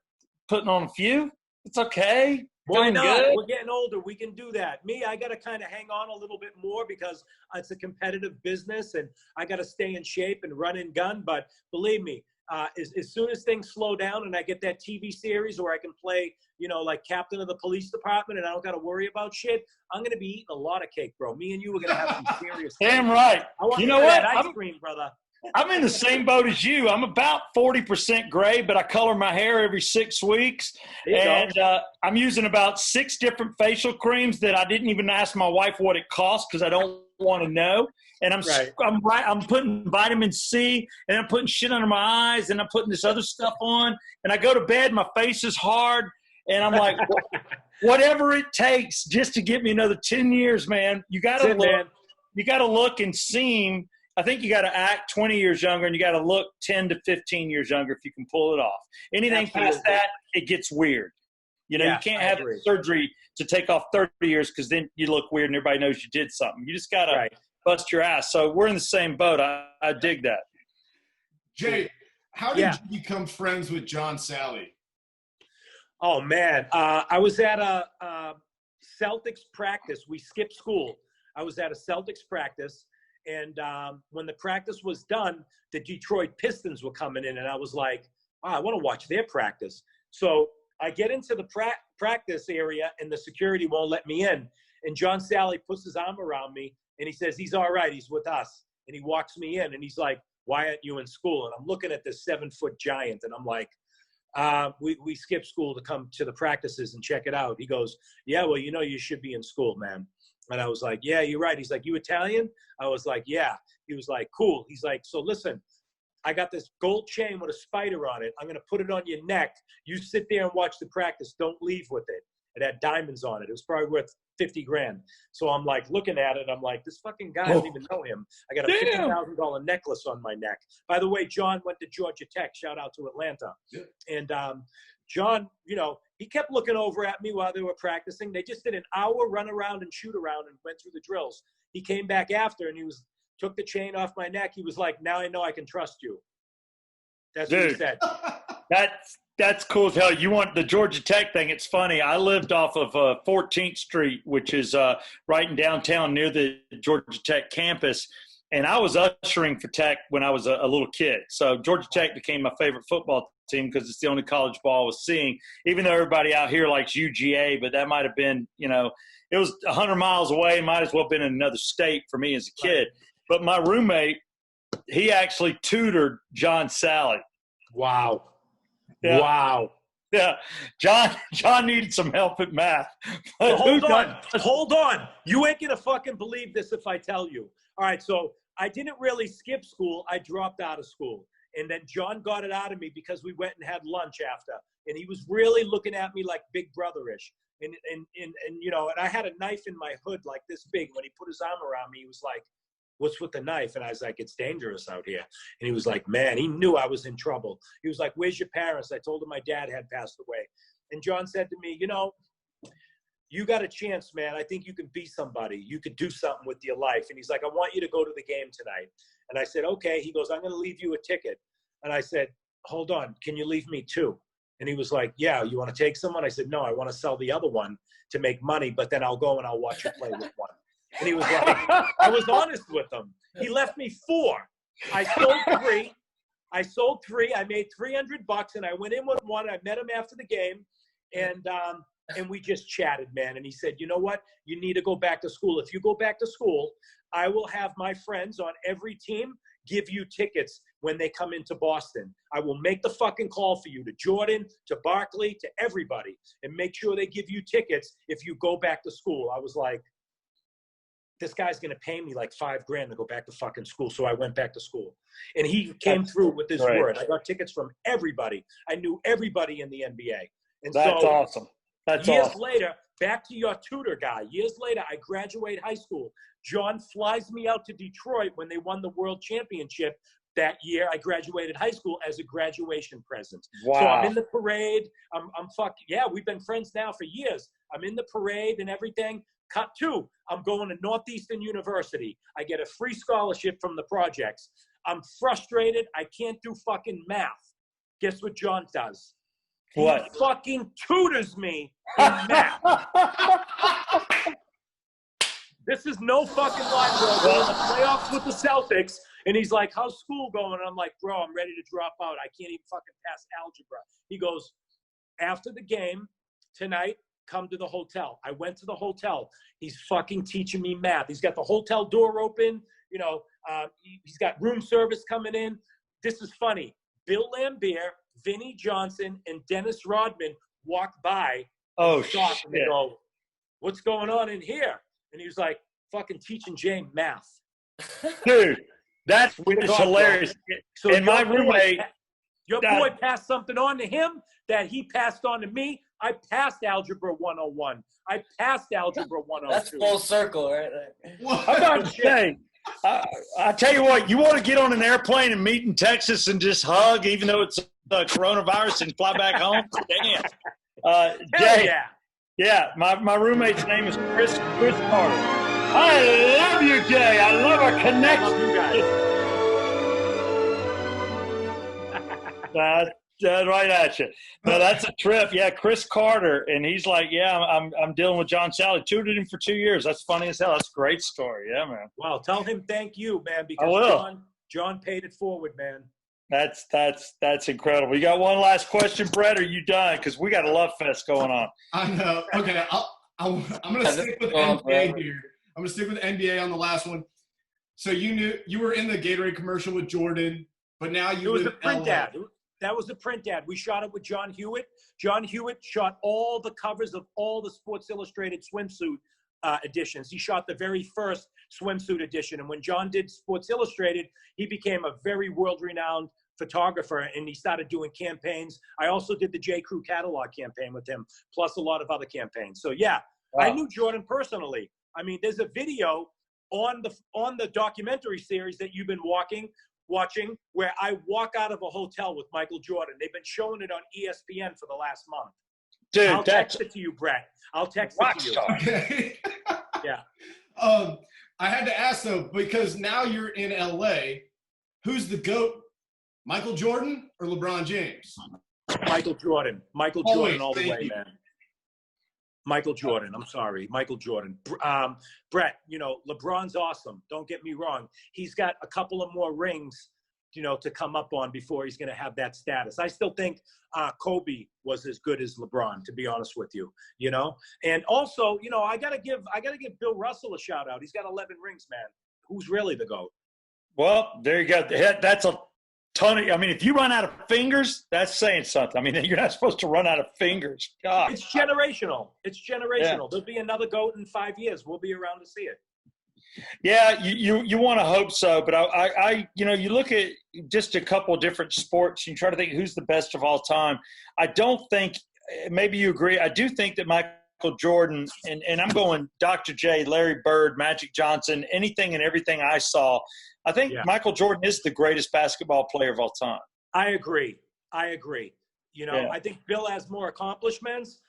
putting on a few. It's okay. Why not? Good. We're getting older. We can do that. Me, I got to kind of hang on a little bit more because it's a competitive business, and I got to stay in shape and run and gun. But believe me, as soon as things slow down and I get that TV series where I can play, like captain of the police department and I don't got to worry about shit, I'm going to be eating a lot of cake, bro. Me and you are going to have some serious Damn right. I want you know what? That ice cream, brother. I'm in the same boat as you. I'm about 40% gray, but I color my hair every 6 weeks. And I'm using about 6 different facial creams that I didn't even ask my wife what it cost because I don't want to know. And I'm putting vitamin C, and I'm putting shit under my eyes, and I'm putting this other stuff on. And I go to bed, my face is hard, and I'm like, whatever it takes just to get me another 10 years, man. You got to look. You got to look and seem. I think you got to act 20 years younger, and you got to look 10 to 15 years younger if you can pull it off. Anything past that, it gets weird. You can't have surgery to take off 30 years because then you look weird and everybody knows you did something. You just got to bust your ass. So we're in the same boat. I dig that. Jay, how did you become friends with John Sally? Oh, man. I was at a Celtics practice. We skipped school. I was at a Celtics practice. And when the practice was done, the Detroit Pistons were coming in. And I was like, I want to watch their practice. So I get into the practice area, and the security won't let me in. And John Sally puts his arm around me, and he says, he's all right. He's with us. And he walks me in, and he's like, why aren't you in school? And I'm looking at this 7-foot giant, and I'm like, we skipped school to come to the practices and check it out. He goes, yeah, well, you should be in school, man. And I was like, yeah, you're right. He's like, you Italian? I was like, yeah. He was like, cool. He's like, so listen, I got this gold chain with a spider on it. I'm going to put it on your neck. You sit there and watch the practice. Don't leave with it. It had diamonds on it. It was probably worth $50,000. So I'm like looking at it. I'm like, this fucking guy, I don't even know him. I got a $50,000 necklace on my neck. By the way, John went to Georgia Tech. Shout out to Atlanta. Yeah. And John, he kept looking over at me while they were practicing. They just did an hour run around and shoot around and went through the drills. He came back after and took the chain off my neck. He was like, now I know I can trust you. That's what he said. That's cool as hell. You want the Georgia Tech thing. It's funny. I lived off of 14th Street, which is right in downtown near the Georgia Tech campus. And I was ushering for Tech when I was a little kid. So Georgia Tech became my favorite football team because it's the only college ball I was seeing, even though everybody out here likes UGA, but that might have been, it was 100 miles away. Might as well have been in another state for me as a kid. But my roommate, he actually tutored John Sally. Wow. Yeah. Wow. Yeah. John needed some help at math. So hold on. You ain't going to fucking believe this if I tell you. All right. So I didn't really skip school. I dropped out of school. And then John got it out of me because we went and had lunch after. And he was really looking at me like big brother-ish. And I had a knife in my hood like this big. When he put his arm around me, he was like, what's with the knife? And I was like, it's dangerous out here. And he was like, man, he knew I was in trouble. He was like, where's your parents? I told him my dad had passed away. And John said to me, you got a chance, man. I think you can be somebody. You could do something with your life. And he's like, I want you to go to the game tonight. And I said, okay. He goes, I'm going to leave you a ticket. And I said, hold on. Can you leave me 2? And he was like, yeah, you want to take someone? I said, no, I want to sell the other one to make money, but then I'll go and I'll watch you play with one. And he was like, I was honest with him. He left me 4. I sold 3. I made $300 and I went in with one. I met him after the game and we just chatted, man. And he said, you know what? You need to go back to school. If you go back to school, I will have my friends on every team give you tickets when they come into Boston. I will make the fucking call for you to Jordan, to Barkley, to everybody, and make sure they give you tickets if you go back to school. I was like, this guy's going to pay me like $5,000 to go back to fucking school. So I went back to school and he came through with his word. I got tickets from everybody. I knew everybody in the NBA. And that's awesome. Years later, back to your tutor guy. Years later, I graduate high school. John flies me out to Detroit when they won the world championship that year. I graduated high school as a graduation present. Wow. So I'm in the parade. We've been friends now for years. I'm in the parade and everything. Cut 2, I'm going to Northeastern University. I get a free scholarship from the projects. I'm frustrated. I can't do fucking math. Guess what John does? What? He fucking tutors me in math. This is no fucking lie, bro. We're in the playoffs with the Celtics, and he's like, how's school going? And I'm like, bro, I'm ready to drop out. I can't even fucking pass algebra. He goes, after the game tonight, come to the hotel. I went to the hotel. He's fucking teaching me math. He's got the hotel door open. You know, he's got room service coming in. This is funny. Bill Lambier, Vinnie Johnson, and Dennis Rodman walked by. Oh, shit. shit. And they go, what's going on in here? And he was like, fucking teaching Jay math. Dude, that's hilarious. So and my roommate. Your boy passed something on to him that he passed on to me. I passed Algebra 101. I passed Algebra 102. That's full circle, right? I'm about to say, I tell you what, you want to get on an airplane and meet in Texas and just hug, even though it's coronavirus, and fly back home? Damn. Jay, yeah, my roommate's name is Chris Carter. I love you, Jay. I love our connection. I love you guys. Right at you. No, that's a trip. Yeah, Chris Carter, and he's like, yeah, I'm dealing with John Sally. Tutored him for 2 years. That's funny as hell. That's a great story. Yeah, man. Well, tell him thank you, man, because I will. John paid it forward, man. That's incredible. You got one last question, Brett? Or are you done? Because we got a love fest going on. I know. Okay, I'm going to stick with NBA here. I'm going to stick with NBA on the last one. So you were in the Gatorade commercial with Jordan, but now you live in LA. Print ad. That was a print ad. We shot it with John Hewitt. John Hewitt shot all the covers of all the Sports Illustrated swimsuit editions. He shot the very first swimsuit edition. And when John did Sports Illustrated, he became a very world-renowned photographer, and he started doing campaigns. I also did the J. Crew catalog campaign with him, plus a lot of other campaigns. So, yeah, wow. I knew Jordan personally. I mean, there's a video on the documentary series that you've been watching where I walk out of a hotel with Michael Jordan. They've been showing it on ESPN for the last month. Dude, I'll text it to you, Brett. I'll text it to you. Okay. Yeah. I had to ask though, because now you're in LA, who's the GOAT? Michael Jordan or LeBron James? Michael Jordan. Michael Jordan all the way, man. Michael Jordan. I'm sorry. Michael Jordan. Brett, LeBron's awesome. Don't get me wrong. He's got a couple of more rings, to come up on before he's going to have that status. I still think Kobe was as good as LeBron, to be honest with you, And also, I got to give Bill Russell a shout out. He's got 11 rings, man. Who's really the GOAT? Well, there you go. That's a ton of, if you run out of fingers, that's saying something. You're not supposed to run out of fingers. God. It's generational. Yeah. There'll be another GOAT in 5 years. We'll be around to see it. Yeah, you want to hope so, but I you look at just a couple of different sports, and you try to think who's the best of all time. I don't think, maybe you agree, I do think that Michael Jordan, and I'm going Dr. J, Larry Bird, Magic Johnson, anything and everything I saw, I think Michael Jordan is the greatest basketball player of all time. I agree. I think Bill has more accomplishments.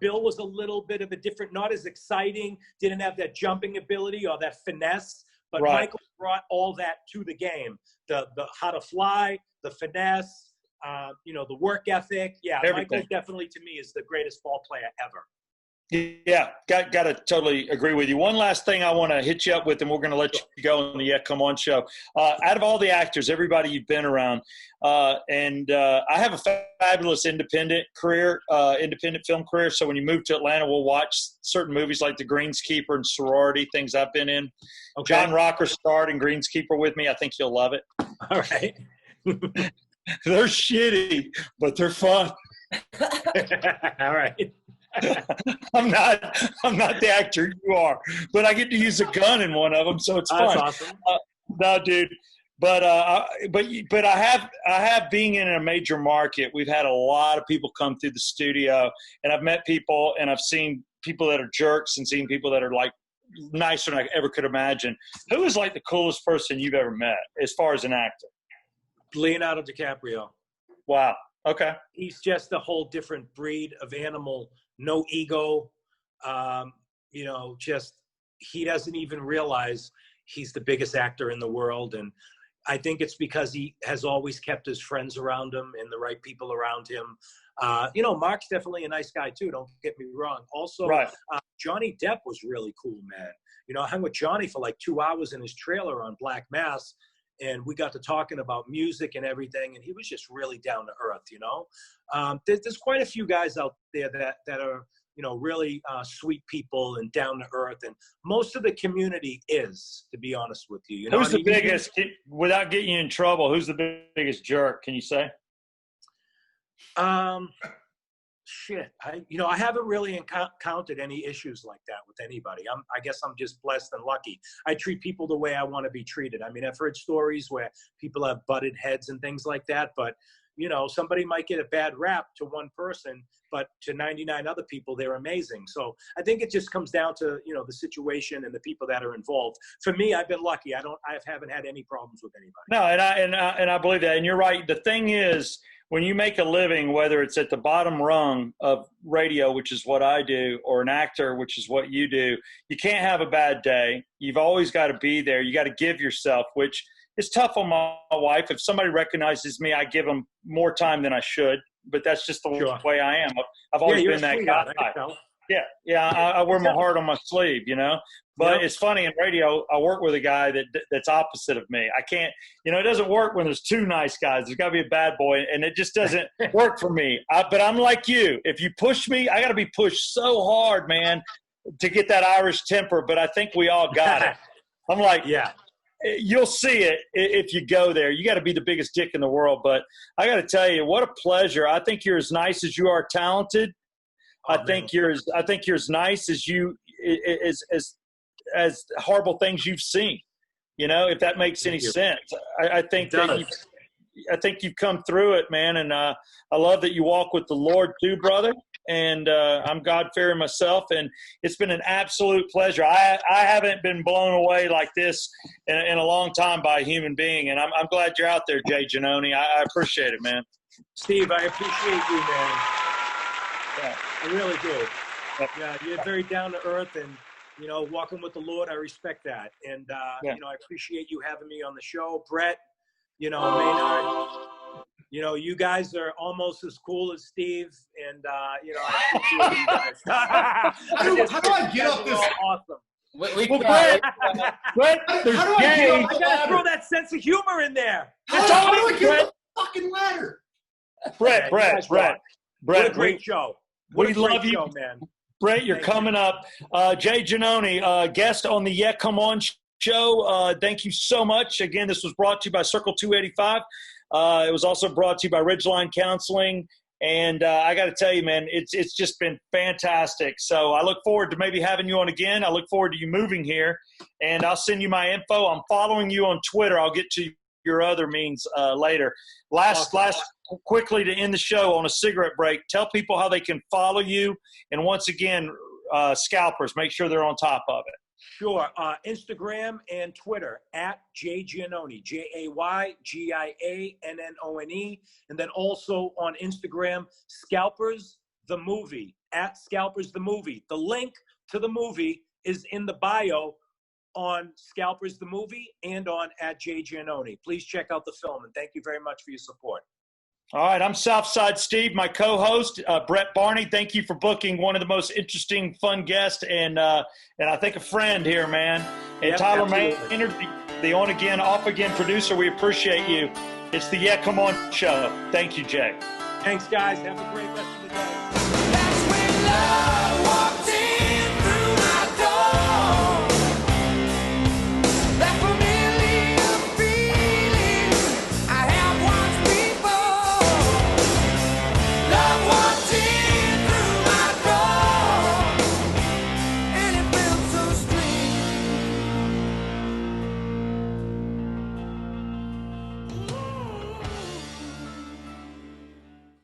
Bill was a little bit of a different, not as exciting, didn't have that jumping ability or that finesse, but Michael brought all that to the game. The how to fly, the finesse, the work ethic. Yeah, everything. Michael definitely to me is the greatest ball player ever. Yeah, got to totally agree with you. One last thing I want to hit you up with, and we're going to let you go on the Yeah Come On show. Out of all the actors, everybody you've been around, and I have a fabulous independent film career. So when you move to Atlanta, we'll watch certain movies like The Greenskeeper and Sorority, things I've been in. Okay. John Rocker starred in Greenskeeper with me. I think you'll love it. All right. They're shitty, but they're fun. All right. I'm not the actor you are, but I get to use a gun in one of them, so it's fun. That's awesome. No, dude, but I have being in a major market. We've had a lot of people come through the studio, and I've met people, and I've seen people that are jerks, and seen people that are like nicer than I ever could imagine. Who is like the coolest person you've ever met as far as an actor? Leonardo DiCaprio. Wow. Okay. He's just a whole different breed of animal. No ego, just he doesn't even realize he's the biggest actor in the world. And I think it's because he has always kept his friends around him and the right people around him. Mark's definitely a nice guy too. Don't get me wrong. Also, Johnny Depp was really cool, man. You know, I hung with Johnny for like 2 hours in his trailer on Black Mass, and we got to talking about music and everything, and he was just really down to earth, you know. There's quite a few guys out there that are, you know, really sweet people and down to earth, and most of the community is, to be honest with you. You know, who's the biggest, without getting you in trouble, who's the biggest jerk, can you say? Shit, I haven't really encountered any issues like that with anybody. I guess I'm just blessed and lucky. I treat people the way I want to be treated. I mean, I've heard stories where people have butted heads and things like that, but you know, somebody might get a bad rap to one person, but to 99 other people, they're amazing. So I think it just comes down to, you know, the situation and the people that are involved. For me, I've been lucky. I haven't had any problems with anybody. No, and I believe that. And you're right. The thing is, when you make a living, whether it's at the bottom rung of radio, which is what I do, or an actor, which is what you do, you can't have a bad day. You've always got to be there. You got to give yourself, which is tough on my wife. If somebody recognizes me, I give them more time than I should, but that's just the way I am. I've always been that guy. I wear my heart on my sleeve, you know. But it's funny, in radio, I work with a guy that's opposite of me. I can't, you know, it doesn't work when there's two nice guys. There's got to be a bad boy, and it just doesn't work for me. But I'm like you. If you push me, I got to be pushed so hard, man, to get that Irish temper. But I think we all got it. I'm like, you'll see it if you go there. You got to be the biggest dick in the world. But I got to tell you, what a pleasure. I think you're as nice as you are talented. I think you're as nice as you as horrible things you've seen, you know, if that makes any sense. I think you've come through it, man. And I love that you walk with the Lord too, brother. And I'm God-fearing myself, and it's been an absolute pleasure. I haven't been blown away like this in a long time by a human being, and I'm glad you're out there, Jay Giannone. I appreciate it, man. Steve, I appreciate you, man. Yeah, I really do. Yeah, you're very down to earth, and you know, walking with the Lord, I respect that. And you know, I appreciate you having me on the show, Brett. You know, Maynard. You know, you guys are almost as cool as Steve, and you know, I appreciate you guys. How do I get up this? Awesome. Brett, I gotta throw that sense of humor in there. How do I get up the fucking ladder? Brett. What a great show. We love you, man. Brett, you're coming up. Jay Giannone, guest on the Yeah Come On show. Thank you so much. Again, this was brought to you by Circle 285. It was also brought to you by Ridgeline Counseling. And I got to tell you, man, it's just been fantastic. So I look forward to maybe having you on again. I look forward to you moving here. And I'll send you my info. I'm following you on Twitter. I'll get to your other means later. Last quickly to end the show on a cigarette break, tell people how they can follow you. And once again, Scalpers, make sure they're on top of it. Sure. Instagram and Twitter at Jay Giannone, JayGiannone. And then also on Instagram, Scalpers the Movie, at Scalpers the Movie. The link to the movie is in the bio on Scalpers the Movie and on at Jay Giannone. Please check out the film, and thank you very much for your support. All right, I'm Southside Steve, my co-host, Brett Barney. Thank you for booking one of the most interesting, fun guests, and I think a friend here, man. And Tyler Maynard, the on-again, off-again producer, we appreciate you. It's the Yeah Come On show. Thank you, Jay. Thanks, guys. Have a great rest of the day.